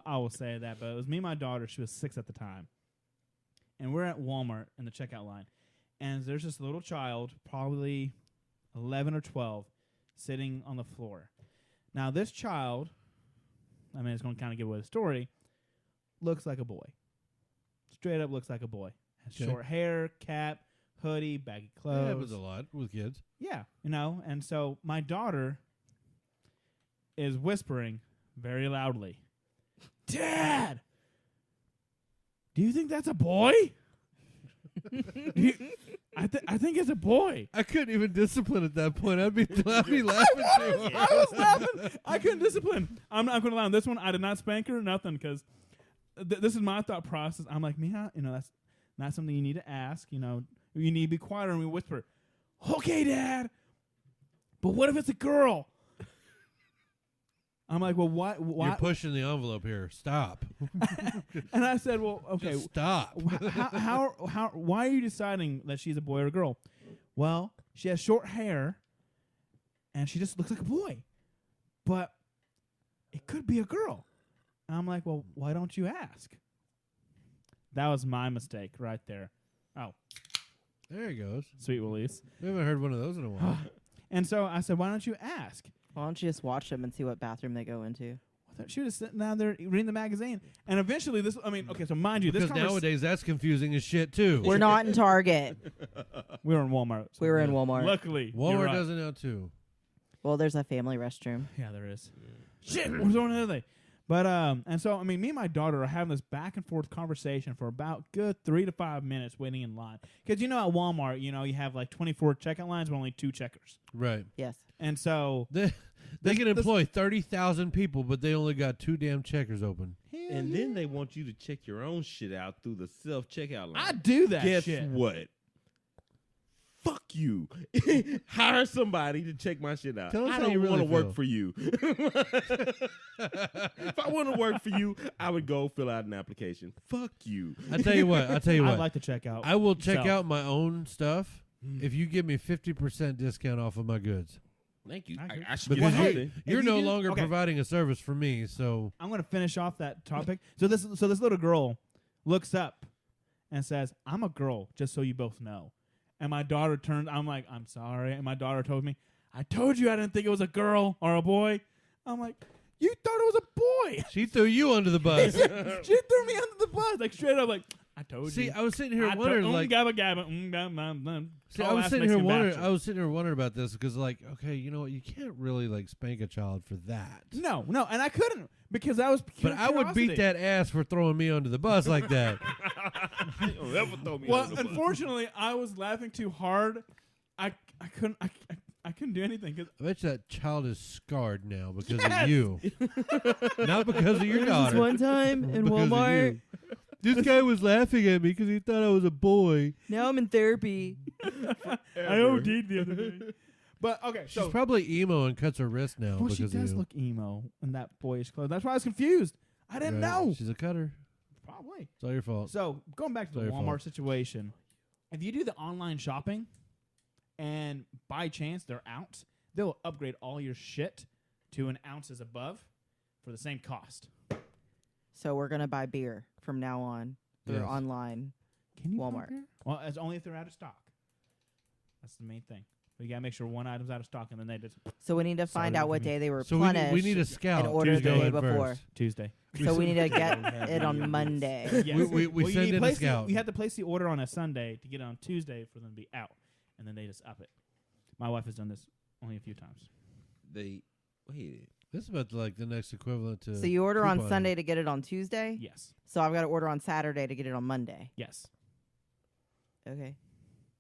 I will say that, but it was me and my daughter. She was 6 at the time, and we're at Walmart in the checkout line, and there's this little child, probably 11 or 12, sitting on the floor. Now this child, I mean, it's going to kind of give away the story, looks like a boy. Straight up looks like a boy. Has Okay. short hair, cap, hoodie, baggy that clothes. happens a lot with kids. Yeah, and so my daughter is whispering very loudly, "Dad, do you think that's a boy?" I think it's a boy. I couldn't even discipline at that point. I'd be laughing too. I was laughing. I couldn't discipline. I'm not going to lie. On this one, I did not spank her or nothing, because this is my thought process. I'm like, Mia, that's not something you need to ask. You need to be quieter. And we whisper, "Okay, Dad, but what if it's a girl?" I'm like, well, why? You're pushing the envelope here. Stop. And I said, well, okay, Just stop. why are you deciding that she's a boy or a girl? Well, she has short hair, and she just looks like a boy, but it could be a girl. And I'm like, well, why don't you ask? That was my mistake right there. Oh, There he goes. sweet release. We haven't heard one of those in a while. And so I said, why don't you ask? Why don't you just watch them and see what bathroom they go into? She was sitting down there reading the magazine, and eventually this. I mean, okay, so mind you, this Because nowadays that's confusing as shit too. We're not in Target. we were in Walmart. We were in Walmart. Luckily, you're Walmart right. does it now too. Well, there's a family restroom. Yeah, there is. Shit, we're doing another thing. But and so I mean, me and my daughter are having this back and forth conversation for about good 3 to 5 minutes waiting in line, because at Walmart, you have like 24 checkout lines but only 2 checkers, Right. Yes. and so They can employ 30,000 people, but they only got 2 damn checkers open. And then they want you to check your own shit out through the self-checkout line. I do that Guess shit. what? fuck you. Hire somebody to check my shit out. Tell us I how don't you really want to work feel. for you. If I want to work for you, I would go fill out an application. Fuck you. I tell you what. I'd like to check out. I will check self. out my own stuff if you give me 50% discount off of my goods. Thank you. I agree. I should Because get hey, something. you're if you no do- longer okay. providing a service for me, so I'm going to finish off that topic. So this little girl looks up and says, "I'm a girl, just so you both know." And my daughter turned. I'm like, "I'm sorry." And my daughter told me, "I told you I didn't think it was a girl or a boy." I'm like, "You thought it was a boy." she threw you under the bus. She threw me under the bus, like straight up, like, "I told you." See, I was sitting here I wondering, told- like, gabba gabba, see, I was sitting here wondering. I was sitting here wondering about this because, like, okay, you know what? You can't really like spank a child for that. No, and I couldn't because I was. But I would beat that ass for throwing me under the bus like that. Don't ever throw me Well, under the bus. unfortunately, I was laughing too hard. I couldn't do anything. 'Cause I bet you that child is scarred now because Yes! of you, not because of your This daughter. one time in because of Walmart. you. This guy was laughing at me because he thought I was a boy. Now I'm in therapy. I OD'd the other day. But okay, She's so probably emo and cuts her wrist now well, she because of does you. look emo in that boyish clothes. That's why I was confused. I didn't Right. know. She's a cutter. Probably. It's all your fault. So going back to the It's all your Walmart fault. situation, if you do the online shopping, and by chance they're out, they'll upgrade all your shit to an ounces above for the same cost. So we're gonna buy beer from now on through Yes. online. Can you buy Walmart. beer? Well, it's only if they're out of stock. That's the main thing. But you gotta make sure one item's out of stock, and then they just So we need to Sorry, find out what day they So replenish. we need a scout. and order to the go day in before. first. Tuesday. So we need to get have it on any Monday. Yes. We Well, you send need in a place the- scout. You have to place the order on a Sunday to get it on Tuesday for them to be out, and then they just up it. My wife has done this only a few times. Wait. This is about like the next equivalent to. So you order on couponing. Sunday to get it on Tuesday. Yes. So I've got to order on Saturday to get it on Monday. Yes. Okay,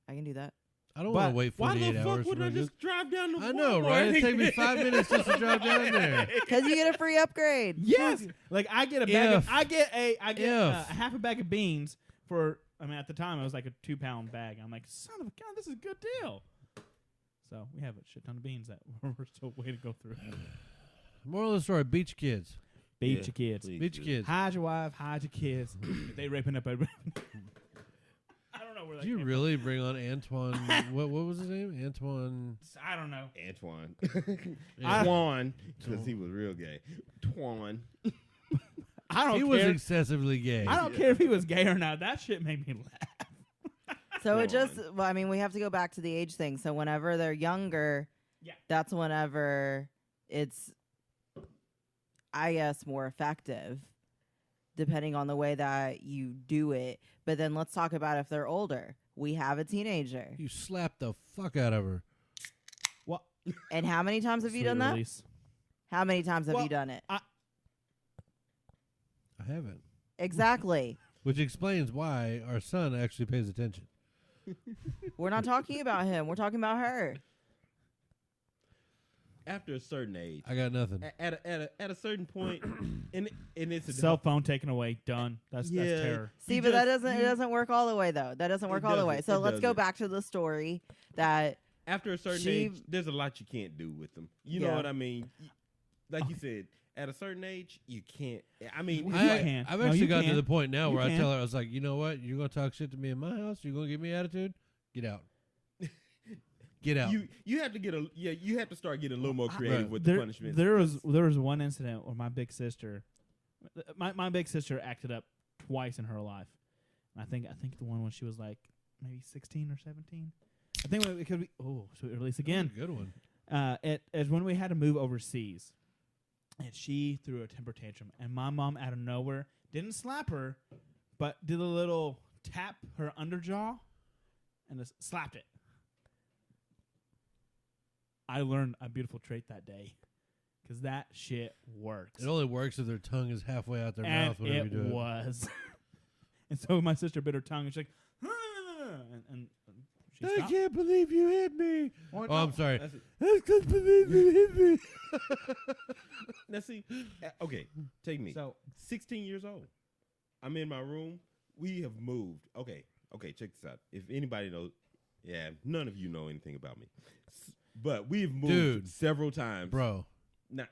I can do that. I don't But want to wait Why 48 the hours. fuck would for I my just drive down the I know, Walmart? right? It'd take me 5 minutes just to drive down there. Because you get a free upgrade. Yes. Like I get a bag. If. I get a If. half a bag of beans for. I mean, at the time it was like a 2-pound bag. I'm like, son of a gun, this is a good deal. So we have a shit ton of beans that we're still waiting to go through. Moral of the story: beach kids. Beat Yeah, your kids. please Beach do. kids. Hide your wife. Hide your kids. If they raping up. I don't know where that Did you came really bring on Antoine? what was his name? Antoine. from. I don't know. Antoine. Yeah. Twan. Because he was real gay. Twan. I don't He care. was excessively gay. I don't care if he was gay or not. That shit made me laugh. So it Go just, well, I mean, we have to go back to the age thing. So whenever they're younger, Yeah. that's whenever it's, I guess, more effective, depending on the way that you do it. But then let's talk about if they're older. We have a teenager. You slapped the fuck out of her. What? And how many times have you Sweet done that? release. How many times have Well, you done it? I haven't. Exactly. Which explains why our son actually pays attention. We're not talking about him. We're talking about her. After a certain age. I got nothing. At a certain point, and it's a Cell phone taken away. Done. That's Yeah. terror. See, You but that just- doesn't it doesn't work all the way though. That doesn't work It all the way. doesn't. So It let's go doesn't. back to the story that after a certain She- age, there's a lot you can't do with them. You Yeah. know what I mean? Like you said, at a certain age, you can't. I mean, You I, can. I've No, actually you gotten to can. the point now You where I can. tell her, I was like, you know what? You're going to talk shit to me in my house? You're going to give me attitude? Get out. Get out. you have to get you have to start getting a little more creative Right. with the punishments. There was one incident where my big sister acted up twice in her life. And I think the one when she was like maybe 16 or 17. I think it could be sweet release again. Good one. It is when we had to move overseas, and she threw a temper tantrum, and my mom out of nowhere didn't slap her, but did a little tap her underjaw, and just slapped it. I learned a beautiful trait that day, because that shit works. It only works if their tongue is halfway out their And mouth whenever it you do it. was. And so my sister bit her tongue, and she's like, and she I stopped. can't believe you hit me. Oh, Oh, I'm sorry. That's it. I can't believe you hit me. Now see, okay, take me. So 16 years old. I'm in my room. We have moved. Okay, check this out. If anybody knows, Yeah, none of you know anything about me. But we've moved Dude. several times. Bro. Not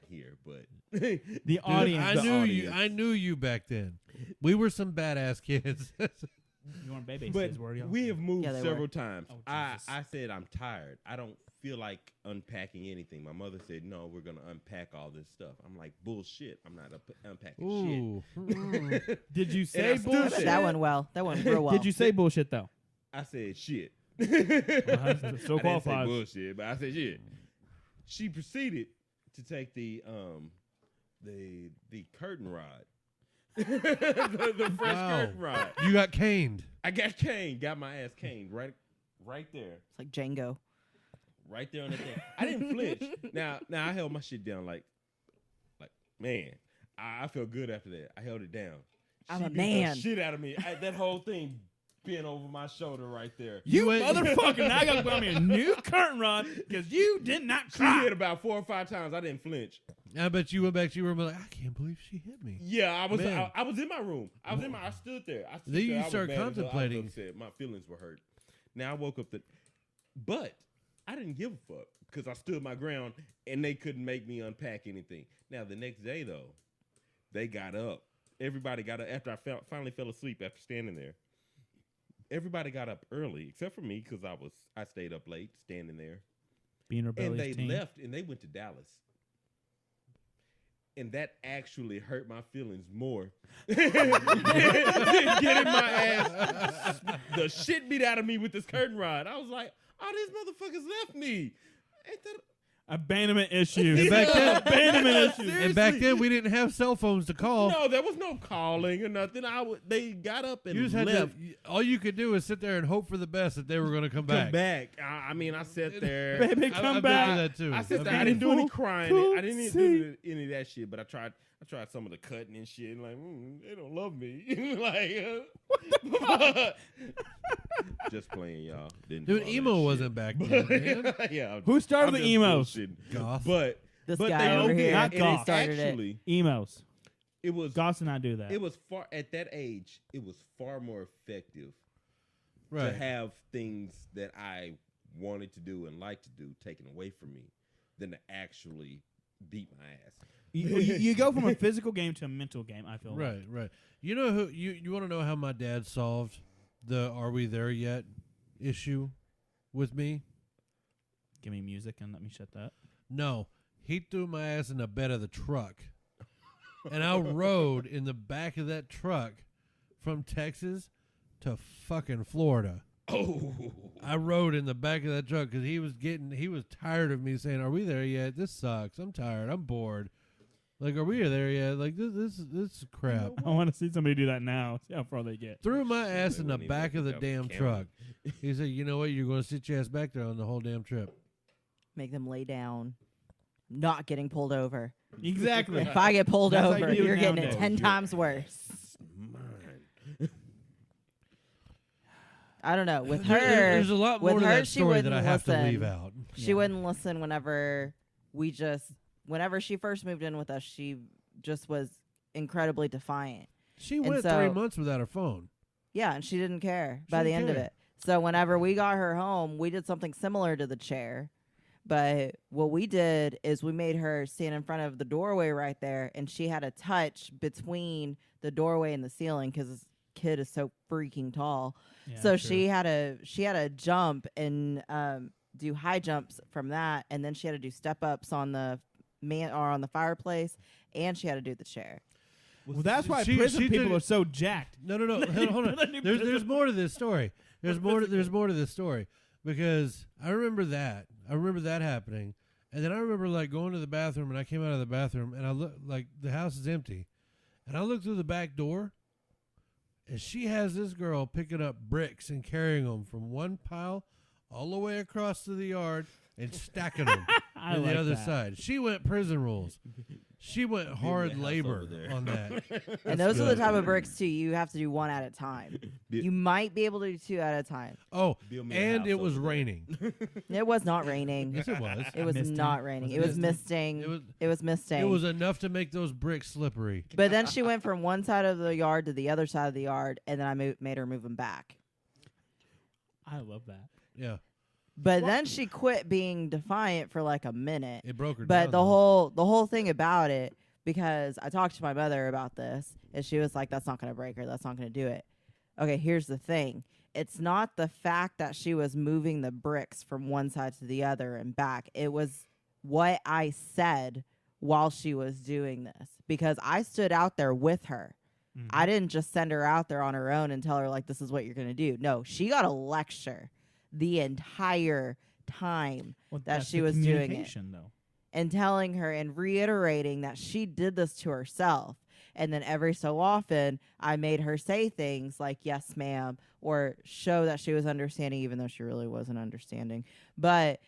here, but The Dude, audience. I knew you back then. We were some badass kids. You weren't baby. But Were you? we have moved Yeah, they several were. times. Oh, I Jesus. said I'm tired. I don't feel like unpacking anything. My mother said, no, we're going to unpack all this stuff. I'm like, bullshit. I'm not unpacking Ooh. Did you And say I still bullshit? said- That went well. That went real well. Did you say bullshit though? shit. I said shit. Well, I didn't say qualifies. bullshit, but I said shit. She proceeded to take the curtain rod. the fresh Wow. curtain rod. You got caned. I got caned, got my ass caned right there. It's like Django. Right there on the thing. I didn't flinch. Now I held my shit down like man. I felt good after that. I held it down. I'm She a beat man. the shit out of me. That whole thing bent over my shoulder right there. You went- motherfucker! Now I gotta buy me a new curtain rod because you did not She cry. hit about 4 or 5 times. I didn't flinch. I bet you went back to your room and like, I can't believe she hit me. Yeah, I was. Man. I was in my room. I stood there. Then you I was start mad as hell. I was contemplating. upset. My feelings were hurt. Now I woke up. But I didn't give a fuck because I stood my ground and they couldn't make me unpack anything. Now the next day though, they got up. Everybody got up after I finally fell asleep after standing there. Everybody got up early except for me because I stayed up late standing there. Being And rebellious they teen. left and they went to Dallas. And that actually hurt my feelings more than getting my ass the shit beat out of me with this curtain rod. I was like, oh, these motherfuckers left me. Ain't that Abandonment issues. And back then- Abandonment issues. And back then, we didn't have cell phones to call. No, there was no calling or nothing. They got up and You just had left. all you could do is sit there and hope for the best that they were going to come back. Come back. I mean, I sat there. Baby, I've come been back. through that too. I sat I've there. I been didn't do through- any crying. I didn't even do any of that shit. But I tried some of the cutting and shit. Like, they don't love me. Like, just playing, y'all. Didn't do Dude, all emo that wasn't shit. back then, man. Yeah. Who started I'm the just emos? bullshitting. Goth. But This but guy they over don't here. get Not it. goth. And it's Started it. actually Emos. it was Goths did not do that. it was far at that age. It was far more effective to Right. have things that I wanted to do and like to do taken away from me than to actually beat my ass. You go from a physical game to a mental game, I feel like. Right, right. You know who you want to know how my dad solved the "Are we there yet?" issue with me? Give me music and let me shut that. No, he threw my ass in the bed of the truck, and I rode in the back of that truck from Texas to fucking Florida. Oh, I rode in the back of that truck because he was tired of me saying, "Are we there yet? This sucks. I'm tired. I'm bored. Like, are we there yet? Like, this is crap." I want to see somebody do that now. See how far they get. Threw my ass in the wouldn't even back of the pick up the damn camera. truck. He said, "You know what? You're going to sit your ass back there on the whole damn trip." Make them lay down. Not getting pulled over. Exactly. If I get pulled That's how over, you do it you're getting nowadays. it 10 times worse. mine. I don't know. With There- her, there's a lot more with to her, that she story that I wouldn't have to listen. leave out. She Yeah. wouldn't listen whenever whenever she first moved in with us, she just was incredibly defiant. She And went so- 3 months without her phone. Yeah, and she didn't care She by the didn't end of care. it. So whenever we got her home, we did something similar to the chair. But what we did is we made her stand in front of the doorway right there, and she had a touch between the doorway and the ceiling because this kid is so freaking tall. Yeah, So true. she had a jump and do high jumps from that, and then she had to do step ups on the on the fireplace, and she had to do the chair. Well, that's why She- prison she people took- are so jacked. No. Hold on. There's more to this story. There's more to this story because I remember that happening, and then I remember like going to the bathroom, and I came out of the bathroom, and I look like the house is empty, and I look through the back door, and she has this girl picking up bricks and carrying them from one pile all the way across to the yard and stacking them I on like the other that. side. She went prison rules. She went hard house labor over there. on that. And those are the good. type of bricks too. You have to do one at a time. You might be able to do two at a time. Oh, Build me a and house it was over there. raining. It was not raining. Yes, it was. It was Misting. not raining. Was It was misting? misting. It was- misting. It was enough to make those bricks slippery. But then she went from one side of the yard to the other side of the yard, and then I made her move them back. I love that. Yeah, But Well- then she quit being defiant for like a minute. it broke her But down. the though. whole thing about it, because I talked to my mother about this, and she was like, "That's not going to break her. That's not going to do it." Okay, here's the thing. It's not the fact that she was moving the bricks from one side to the other and back. It was what I said while she was doing this, because I stood out there with her. Mhm. I didn't just send her out there on her own and tell her like, this is what you're going to do. No, she got a lecture the entire time Well, that that's she the was doing it. communication, though. and telling her and reiterating that she did this to herself. And then every so often, I made her say things like, yes, ma'am, or show that she was understanding, even though she really wasn't understanding. But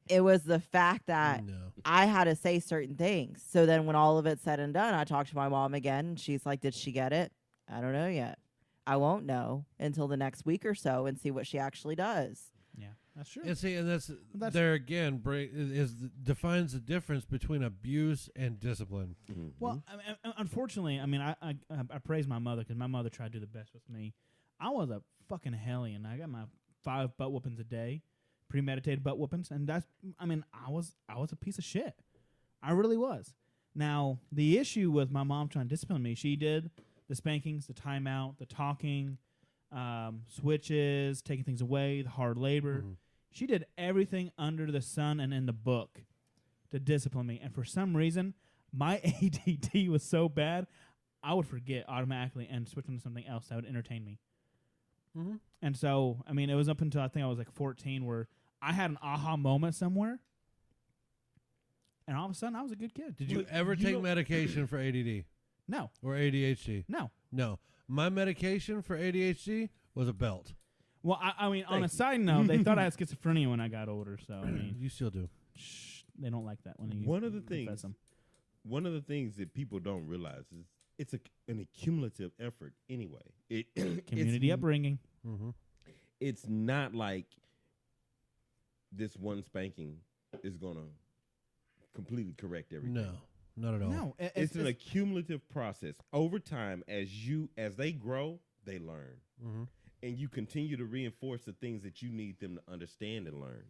it was the fact that No. I had to say certain things. So then when all of it's said and done, I talked to my mom again. And she's like, did she get it? I don't know yet. I won't know until the next week or so and see what she actually does. Yeah, that's true. And see, and that's That's- there again defines the difference between abuse and discipline. Mhm. Well, unfortunately, I mean, I praise my mother because my mother tried to do the best with me. I was a fucking hellion. I got my 5 butt whoopings a day, premeditated butt whoopings, and that's. I mean, I was a piece of shit. I really was. Now, the issue with my mom trying to discipline me, she did the spankings, the timeout, the talking, switches, taking things away, the hard labor. Mhm. She did everything under the sun and in the book to discipline me. And for some reason, my ADD was so bad, I would forget automatically and switch on to something else that would entertain me. Mm-hmm. And so, I mean, it was up until I think I was like 14 where I had an aha moment somewhere. And all of a sudden, I was a good kid. Did you Well, ever take know- medication for ADD No, or ADHD? no. No. My medication for ADHD was a belt. Well, I mean, on Thank a you. side note, they thought I had schizophrenia when I got older. So, I mean, You still do. they don't like that when you One of the confess things- them. One of the things that people don't realize is it's an accumulative effort anyway. Community upbringing. Mm-hmm. It's not like this one spanking is gonna completely correct everything. No, not at all. No, It's an accumulative process. Over time, as they grow, they learn. Mm-hmm. And you continue to reinforce the things that you need them to understand and learn.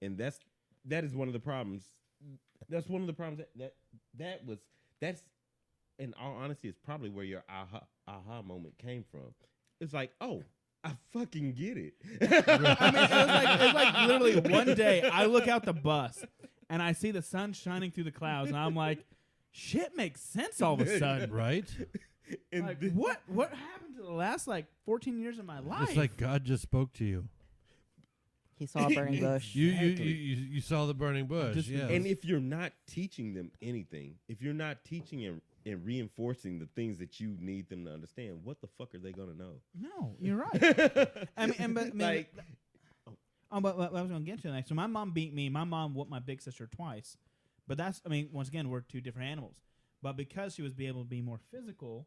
And that is one of the problems. That's one of the problems that's in all honesty, it's probably where your aha moment came from. It's like, oh, I fucking get it. I mean, it's like literally one day I look out the bus and I see the sun shining through the clouds, and I'm like, shit makes sense all of a sudden. Right? And Like, th- what happened to the last like 14 years of my life? It's like God just spoke to you. He saw a burning bush. You saw the burning bush. Just- Yeah. And if you're not teaching them anything, if you're not teaching and reinforcing the things that you need them to understand, what the fuck are they gonna know? No, you're right. I mean, Like- but I was going to get to that. So my mom beat me. My mom whooped my big sister twice. But that's, I mean, once again, we're two different animals. But because she was able to be more physical,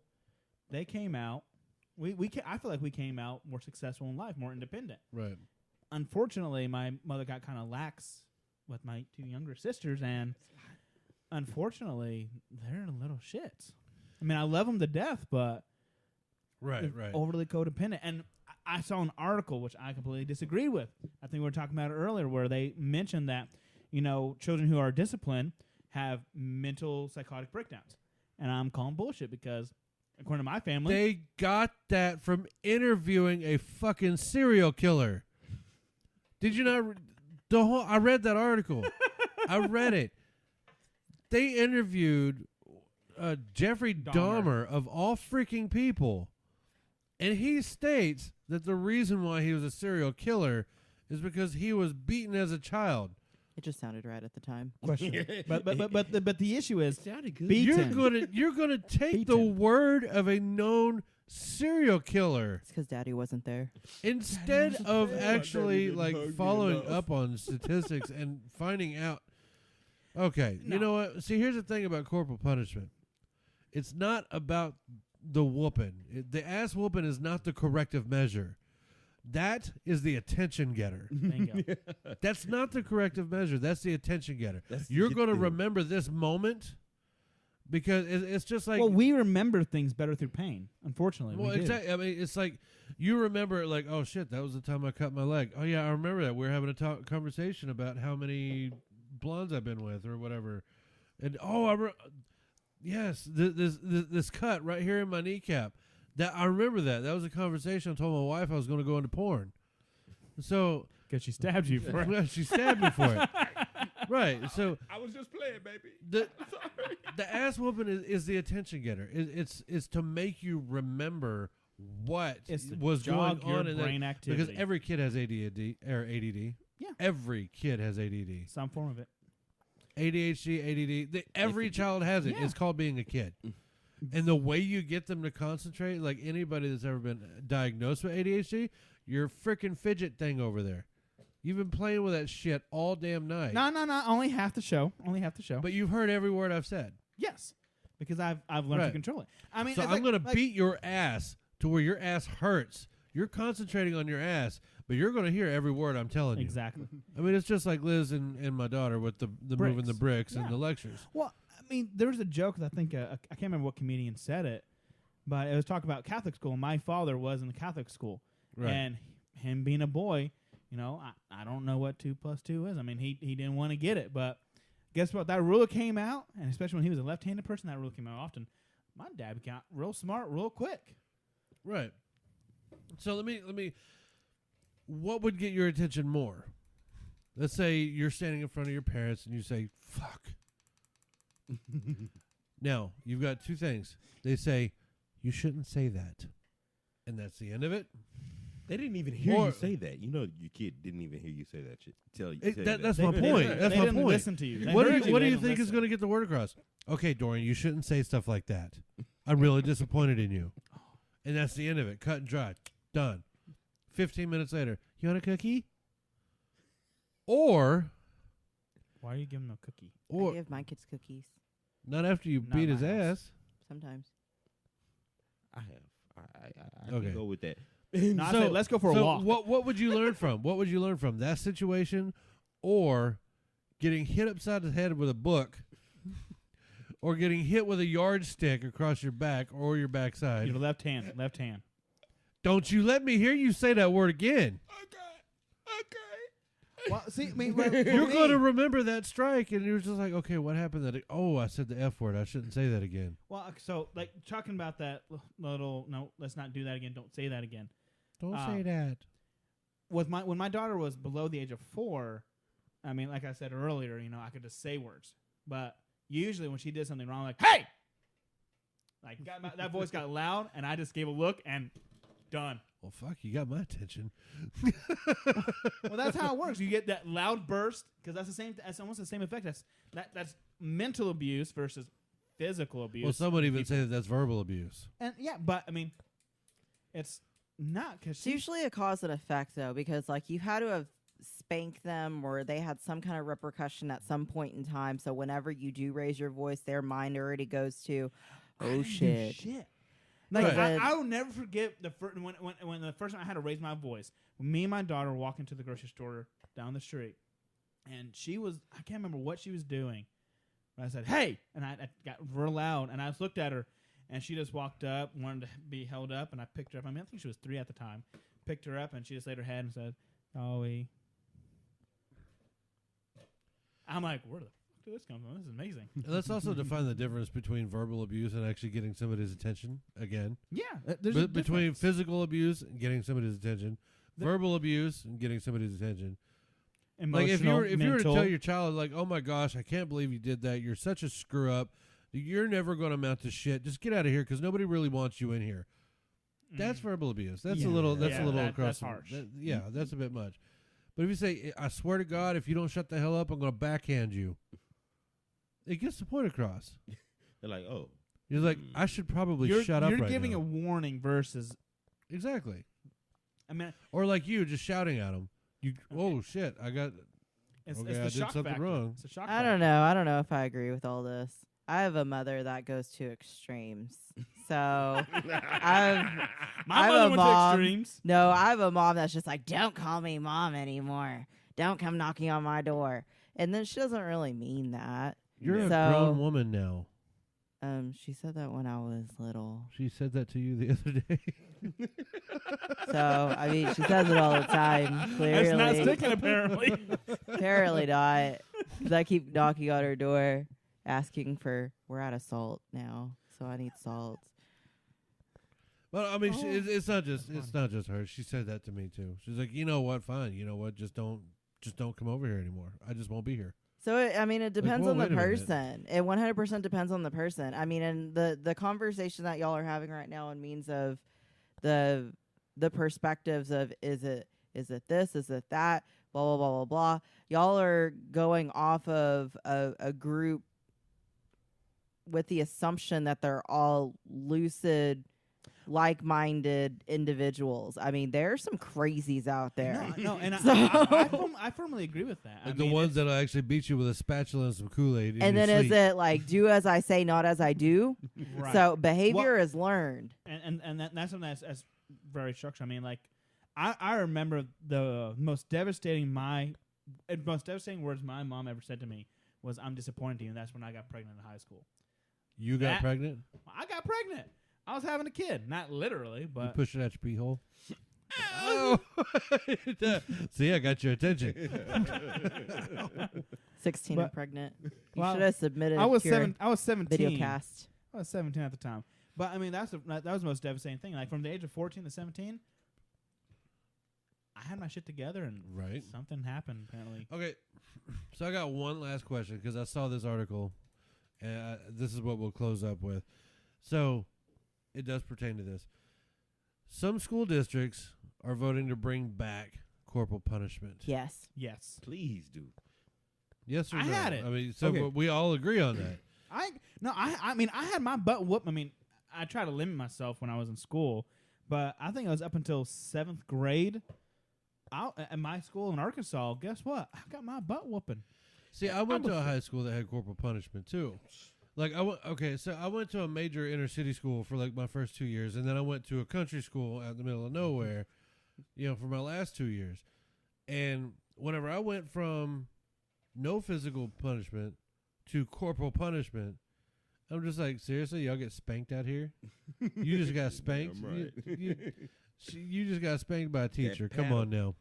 they came out. I feel like we came out more successful in life, more independent. Right. Unfortunately, my mother got kind of lax with my 2 younger sisters, and unfortunately, they're little shits. I mean, I love them to death, but Right. they're Right. overly codependent. And I saw an article which I completely disagree with. I think we were talking about it earlier, where they mentioned that children who are disciplined have mental psychotic breakdowns, and I'm calling bullshit because according to my family, They got that from interviewing a fucking serial killer. Did you not? I read that article. I read it. They interviewed Jeffrey Dahmer of all freaking people, and he states that the reason why he was a serial killer is because he was beaten as a child. It just sounded right at the time. question. but the issue is Sounded good. beaten. You're gonna take the Beaten. word of a known serial killer It's because Daddy wasn't there. instead of there. actually Daddy like didn't hug me following enough. up on statistics and finding out. Okay, you No. know what? See, here's the thing about corporal punishment. It's not about the whooping. The ass whooping is not the corrective measure. That is the attention getter. Bingo. That's not the corrective measure. That's the attention getter. That's to You're get going to the- remember this moment, because it's just like. Well, we remember things better through pain. Unfortunately, Well, we do. exactly. I mean, it's like you remember, like, oh shit, that was the time I cut my leg. Oh yeah, I remember that. We were having a conversation about how many blondes I've been with or whatever, and yes, this cut right here in my kneecap. That I remember that. That was a conversation. I told my wife I was going to go into porn. So Because she stabbed you for it. she stabbed me for it. Right. So I was just playing, baby. the ass whooping is the attention getter. It's to make you remember what was going on in brain activity. because every kid has ADD or ADD. Yeah. Every kid has ADD. Some form of it. ADHD, ADD. Every child has it. Yeah. It's called being a kid. And the way you get them to concentrate, like anybody that's ever been diagnosed with ADHD, your freaking fidget thing over there. You've been playing with that shit all damn night. No. Only half the show. But you've heard every word I've said. Yes, because I've learned to Right. control it. I mean, So it's I'm like- going to beat your ass to where your ass hurts. You're concentrating on your ass, but you're going to hear every word I'm telling you. Exactly. I mean, it's just like Liz and my daughter with the moving the bricks Yeah. and the lectures. Well, I mean, there was a joke that I think I can't remember what comedian said it, but it was talking about Catholic school. My father was in the Catholic school, Right. and him being a boy, I don't know what 2 + 2 is. I mean, he didn't want to get it, but guess what? That rule came out, and especially when he was a left-handed person, that rule came out often. My dad got real smart, real quick. Right. So let me. What would get your attention more? Let's say you're standing in front of your parents and you say, "Fuck." Now you've got two things. They say, "You shouldn't say that," and that's the end of it. They didn't even hear Or- you say that. You know, your kid didn't even hear you say that shit. Tell you. That's my point. That's they my didn't point. listen to you. They What do heard you, what do they you didn't think is listen. going to get the word across? Okay, Dorian, you shouldn't say stuff like that. I'm really disappointed in you. And that's the end of it. Cut and dry. Done. 15 minutes later, you want a cookie? Or Why are you giving him a cookie? I give my kids cookies not after you Not beat in his my house. ass. sometimes. I have. I Okay. can go with that. No, I say, let's go for a so walk. What would you learn from? What would you learn from that situation, or getting hit upside the head with a book, or getting hit with a yardstick across your back or your backside? Your left hand. Don't you let me hear you say that word again. Okay. Well, see, I mean, You're going to remember that strike, and you're just like, okay, what happened? I said the F word. I shouldn't say that again. Well, so like talking about that little. No, let's not do that again. Don't say that again. Don't say that. When my daughter was below the age of 4, I mean, like I said earlier, I could just say words. But usually when she did something wrong, like "Hey," that voice got loud, and I just gave a look and done. Well, fuck, you got my attention. Well, that's how it works. You get that loud burst because that's the same. That's almost the same effect. That's mental abuse versus physical abuse. Well, some would even People- say that that's verbal abuse. And yeah, but I mean, it's not because It's usually a cause and effect, though, because like you had to have spanked them or they had some kind of repercussion at some point in time. So whenever you do raise your voice, their mind already goes to, oh shit. Like Right. I will never forget the when the first time I had to raise my voice. When me and my daughter walked into the grocery store down the street, and I can't remember what she was doing. But I said, "Hey," and I got real loud, and I just looked at her, and she just walked up, wanted to be held up, and I picked her up. I mean, I think she was 3 at the time. Picked her up, and she just laid her head and said, "Dolly." I'm like, where the fuck did this come from? This is amazing. And let's also define the difference between verbal abuse and actually getting somebody's attention again. Yeah, there's a Between difference. physical abuse and getting somebody's attention, verbal abuse and getting somebody's attention. Like if you Emotional, were to tell mental. your child, like, "Oh my gosh, I can't believe you did that. You're such a screw up. You're never going to amount to shit. Just get out of here because nobody really wants you in here." That's verbal abuse. That's Yeah. a little. That's Yeah, a little that- across. that's harsh. That's a bit much. But if you say, "I swear to God, if you don't shut the hell up, I'm going to backhand you," it gets the point across. They're like, oh. You're like, I should probably you're shut up You're right giving now. a warning versus. Exactly. I mean, Or like you just shouting at them. Oh shit! I got. it's Okay, the I did shock something factor. wrong. It's a shock I don't know. I don't know if I agree with all this. I have a mother that goes to extremes. So I My I'm mother a went mom. to extremes. No, I have a mom that's just like, don't call me mom anymore. Don't come knocking on my door. And then she doesn't really mean that. You're a So- grown woman now. She said that when I was little. She said that to you the other day. So, I mean, she says it all the time. Clearly. It's not sticking, apparently. Apparently not. Because I keep knocking on her door, asking for, we're out of salt now, so I need salt. Well, I mean, it's not just her. She said that to me too. She's like, you know what? Fine. You know what? Just don't come over here anymore. I just won't be here. So, it depends well, on the wait a minute. person. It 100% depends on the person. I mean, and the conversation that y'all are having right now and means of the perspectives of is it this, is it that, blah, blah, blah, blah, blah. Y'all are going off of a group with the assumption that they're all lucid, like-minded individuals. I mean, there are some crazies out there. No, and So- I firmly agree with that. Like I the mean, ones that'll actually beat you with a spatula and some Kool-Aid. in And your then is sleep. it like, do as I say, not as I do? right. So behavior is learned. and that's something that's very structured. I mean, like, I remember the most devastating words my mom ever said to me was, "I'm disappointed in you," and that's when I got pregnant in high school. You got That- pregnant? I got pregnant. I was having a kid, not literally, You but pushed it out your pee hole? Oh. See, I got your attention. 16 But- and pregnant. You Well, should have submitted I was your 17. video cast. I was 17 at the time. But I mean, that was the most devastating thing. Like, from the age of 14 to 17, I had my shit together, and Right. something happened apparently. Okay, so I got one last question because I saw this article, and this is what we'll close up with. So, it does pertain to this. Some school districts are voting to bring back corporal punishment. Yes. Yes, Please do. Yes or I no? had it. I mean, so Okay. we all agree on that. I mean, I had my butt whooped. I mean, I tried to limit myself when I was in school, but I think it was up until 7th grade. At my school in Arkansas, guess what? I got my butt whooping. See, I went to a high school that had corporal punishment too. Like I went to a major inner city school for like my first 2 years, and then I went to a country school out in the middle of nowhere, for my last 2 years. And whenever I went from no physical punishment to corporal punishment, I'm just like, seriously, y'all get spanked out here? You just got spanked? Damn right. You just got spanked by a teacher. Come paddle. on now.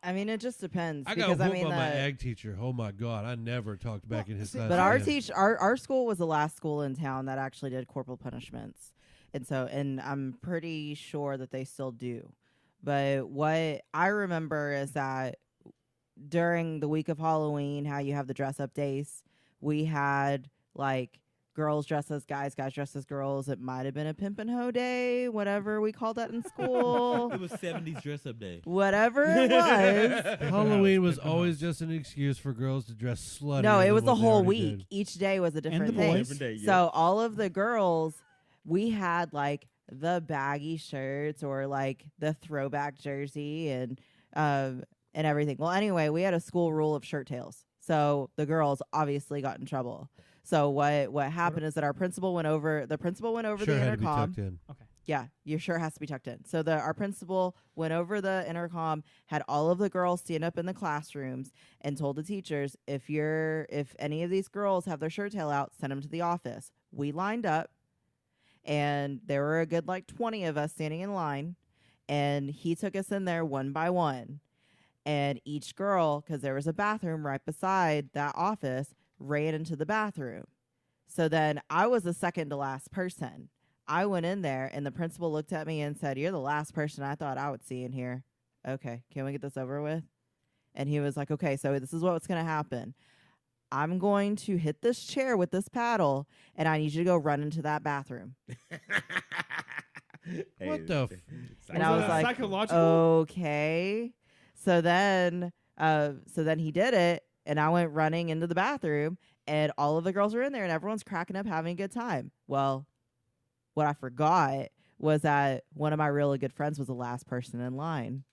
I mean, it just depends. I got because whooped I mean, by my ag teacher. Oh my God, I never talked back in his class. but our again. our school was the last school in town that actually did corporal punishments, and I'm pretty sure that they still do. But what I remember is that during the week of Halloween, how you have the dress up days, we had like girls dressed as guys, guys dressed as girls. It might have been a pimp and hoe day, whatever we called that in school. It was 70s dress up day. Whatever it was. Halloween was always just an excuse for girls to dress slutty. No, it was the what they whole already week. did. Each day was a different the thing. boys. Different day, yeah. So all of the girls, we had like the baggy shirts or like the throwback jersey and everything. Well, anyway, we had a school rule of shirt tails. So the girls obviously got in trouble. So what happened is that our principal went over Shirt the had to be intercom. tucked in. Yeah, your shirt has to be tucked in. So our principal went over the intercom, had all of the girls stand up in the classrooms, and told the teachers, if any of these girls have their shirt tail out, send them to the office. We lined up, and there were a good like 20 of us standing in line, and he took us in there one by one, and each girl, because there was a bathroom right beside that office, ran into the bathroom. So then I was the second to last person. I went in there, and the principal looked at me and said, "You're the last person I thought I would see in here. Okay, can we get this over with?" And he was like, "Okay, so this is what's going to happen. I'm going to hit this chair with this paddle, and I need you to go run into that bathroom." What the f- And I was that like, psychological? "Okay." So then he did it, and I went running into the bathroom, and all of the girls were in there, and everyone's cracking up, having a good time. Well, what I forgot was that one of my really good friends was the last person in line.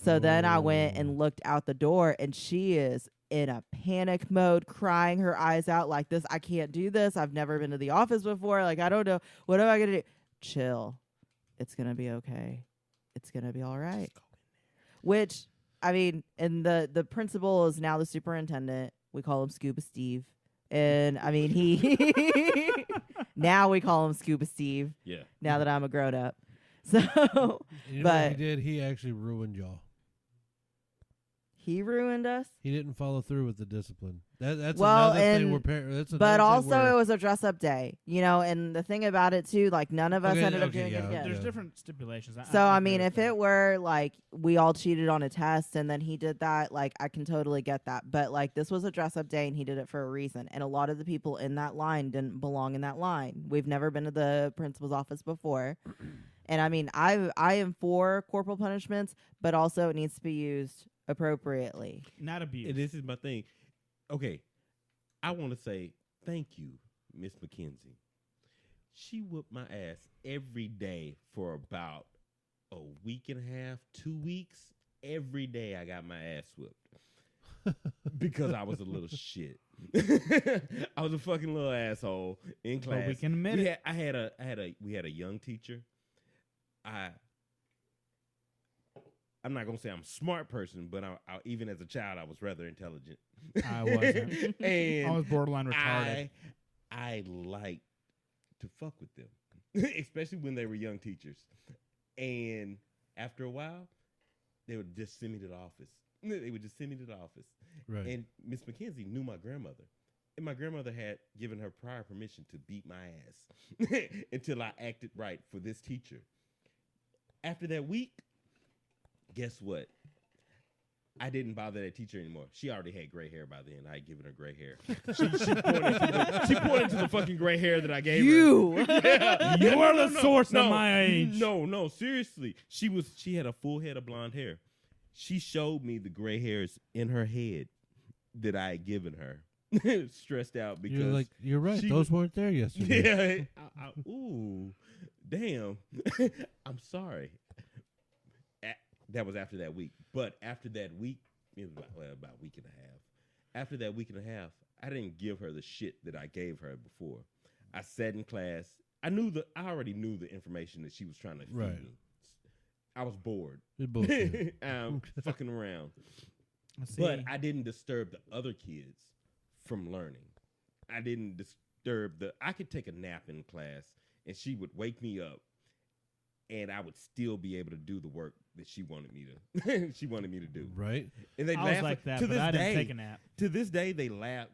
So then I went and looked out the door, and she is in a panic mode, crying her eyes out like this. I can't do this. I've never been to the office before. Like, I don't know. What am I going to do? Chill. It's going to be okay. It's going to be all right. Which, I mean, and the principal is now the superintendent. We call him Scuba Steve. And I mean, he now we call him Scuba Steve. Yeah. Now that I'm a grown up, so You know what but he did? He actually ruined y'all. he ruined us. He didn't follow through with the discipline. That's Well, another thing and- where parents. But also, it was a dress up day, and the thing about it too, like none of us Okay, ended up okay, doing yeah, it again. There's Yeah. different stipulations. So I agree mean, with if that. it were like we all cheated on a test and then he did that, like I can totally get that. But like this was a dress up day and he did it for a reason. And a lot of the people in that line didn't belong in that line. We've never been to the principal's office before. And I mean, I am for corporal punishments, but also it needs to be used appropriately. not abuse. And this is my thing. Okay, I want to say thank you, Miss McKenzie. She whooped my ass every day for about a week and a half, 2 weeks. Every day I got my ass whooped because I was a little shit. I was a fucking little asshole in class. But we can admit it. We had a young teacher. I'm not gonna say I'm a smart person, but I even as a child, I was rather intelligent. I wasn't. And I was borderline retarded. I liked to fuck with them, especially when they were young teachers. And after a while, they would just send me to the office. They would just send me to the office. Right. And Miss McKenzie knew my grandmother. And my grandmother had given her prior permission to beat my ass until I acted right for this teacher. After that week, guess what? I didn't bother that teacher anymore. She already had gray hair by then. I had given her gray hair. She pointed to the fucking gray hair that I gave her. Yeah. You are the source no, of my age. No, seriously. She had a full head of blonde hair. She showed me the gray hairs in her head that I had given her. Stressed out because you're right. Those weren't there yesterday. Yeah. Ooh, damn. I'm sorry. That was after that week. But after that week, it was about a week and a half. After that week and a half, I didn't give her the shit that I gave her before. I sat in class. I already knew the information that she was trying to feed me. I was bored. Bullshit. Fucking around. But I didn't disturb the other kids from learning. I didn't disturb I could take a nap in class and she would wake me up and I would still be able to do the work that she wanted me to do. Right. And they I laughed was like that, to but this I didn't day. take a nap. To this day, they laugh.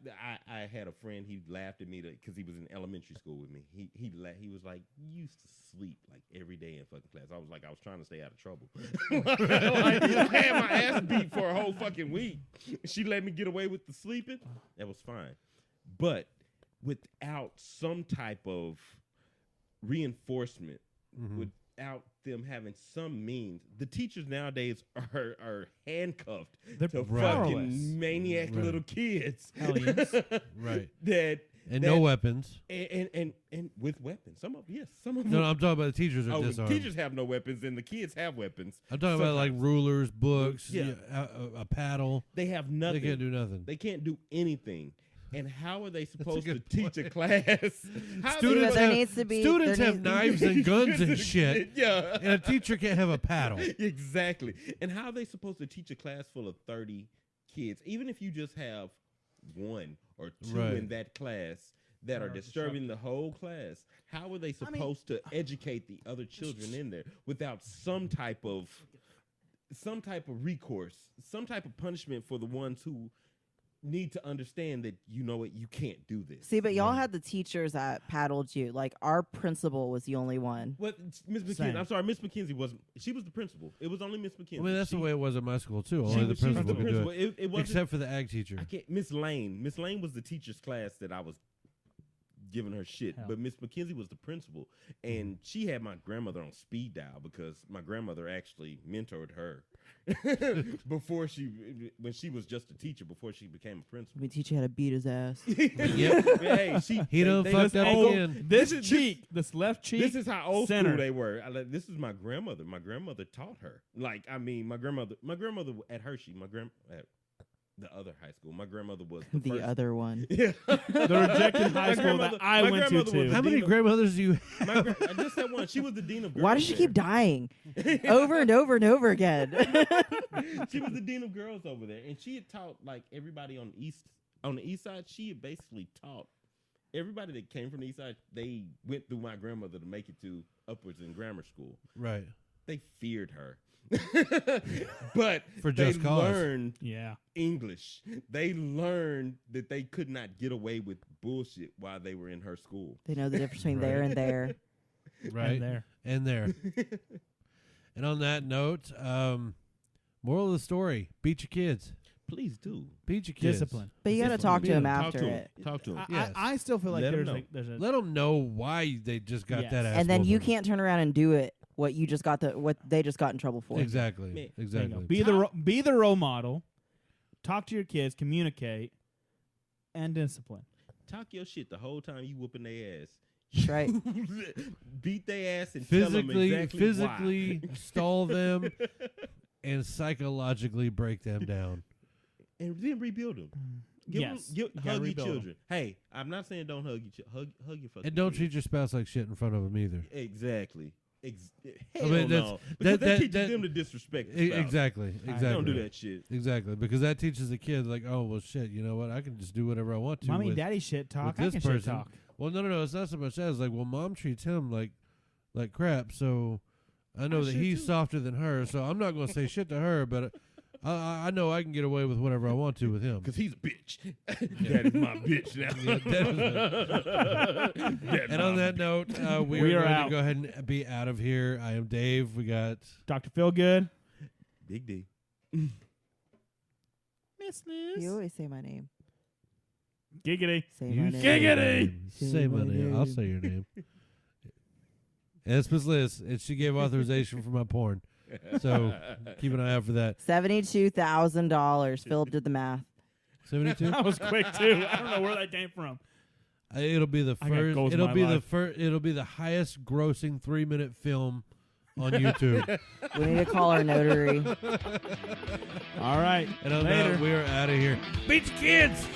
I had a friend. He laughed at me because he was in elementary school with me. He was like, "You used to sleep like every day in fucking class." I was like, I was trying to stay out of trouble. Like, I had my ass beat for a whole fucking week. She let me get away with the sleeping. That was fine. But without some type of reinforcement, without them having some means, the teachers nowadays are handcuffed They're to powerless. fucking maniac Right. little kids. Hellions. Right. that No weapons. and with weapons. Some of them. No, I'm talking about the teachers are Oh, disarmed. teachers have no weapons, and the kids have weapons. I'm talking about like sometimes. rulers, books, Yeah. a paddle. They have nothing. They can't do nothing. They can't do anything. And how are they supposed to good teach a class? How are they Students supposed- there needs to be- students there have needs- knives and guns and shit, Yeah. and a teacher can't have a paddle. Exactly. And how are they supposed to teach a class full of 30 kids, even if you just have one or two Right. in that class that are disturbing the whole class? How are they supposed to educate the other children in there without some type of recourse, some type of punishment for the ones who need to understand that, you know what, you can't do this? See, but y'all had the teachers that paddled you. Like our principal was the only one. Well, Miss Same. McKenzie, I'm sorry, Miss McKenzie wasn't. She was the principal. It was only Miss McKenzie. I mean, that's the way it was at my school too. She Only the was principal could do it, It wasn't, except for the ag teacher. I can't. Miss Lane. Miss Lane was the teacher's class that I was giving her shit. Hell. But Miss McKenzie was the principal, and she had my grandmother on speed dial because my grandmother actually mentored her when she was just a teacher before she became a Let principal. me teach you how to beat his ass. Yep. Hey, He done fucked up again. This cheek, this left cheek. This is how old center. school they were. This is my grandmother. My grandmother taught her. Like, I mean, my grandmother at Hershey, at the other high school, my grandmother was the The first. other one. Yeah. The rejected high school that I my went to, grandmother too. was How many dean of- grandmothers do you have? Just that one. She was the dean of girls. Why does she keep there. dying over and over and over again? She was the dean of girls over there, and she had taught like everybody on the east on the east side, she had basically taught everybody that came from the east side. They went through my grandmother to make it to upwards in grammar school. Right. They feared her. But For they just cause. learned Yeah. English. They learned that they could not get away with bullshit while they were in her school. They know the difference between there and there. Right. And there. And there. And on that note, moral of the story: beat your kids. Please do. Beat your kids. Discipline. But you got to Discipline. talk to him Talk after to 'em. it. Talk to him. Yes. I still feel like Let 'em there's a Let them know why they just got Yes. that ass. And then you whooping. can't turn around and do it what you just got what they just got in trouble for. Exactly. Man, There you go. Exactly. Be the role model. Talk to your kids, communicate, and discipline. Talk your shit the whole time you whooping their ass. That's right. Beat their ass and tell them exactly physically why. stall them and psychologically break them down. And then rebuild them. Yes. You gotta Hug your rebuild 'em. children. Hey, I'm not saying don't hug your hug your fucking And don't kids. treat your spouse like shit in front of them either. Exactly. Hell mean, no. Because that teaches that- them to disrespect the spouse. Exactly. Exactly. Don't do that shit. Exactly. Because that teaches the kid, like, oh, well, shit, you know what? I can just do whatever I want to. Mommy with, and daddy shit talk. with I this can person. shit talk. Well, no. It's not so much as, like, well, mom treats him like crap, so I know that should he's too. softer than her, so I'm not going to say shit to her, but I know I can get away with whatever I want to with him. Because he's a bitch. That is my bitch now. And on that note, we We are are going out. to go ahead and be out of here. I am Dave. We got Dr. Philgood. Big D. Miss You always say my name. Giggity. Say You my say name. my Giggity. name. Say my name. I'll say your name. And it's Miss Liz, and she gave authorization for my porn. So keep an eye out for that. $72,000. Philip did the math. 72. That was quick too. I don't know where that came from. It'll be the I got first. goals in It'll my be the life. first. It'll be the highest grossing 3-minute film on YouTube. We need to call our notary. All right. And on Later. that, we are out of here. Beat your kids.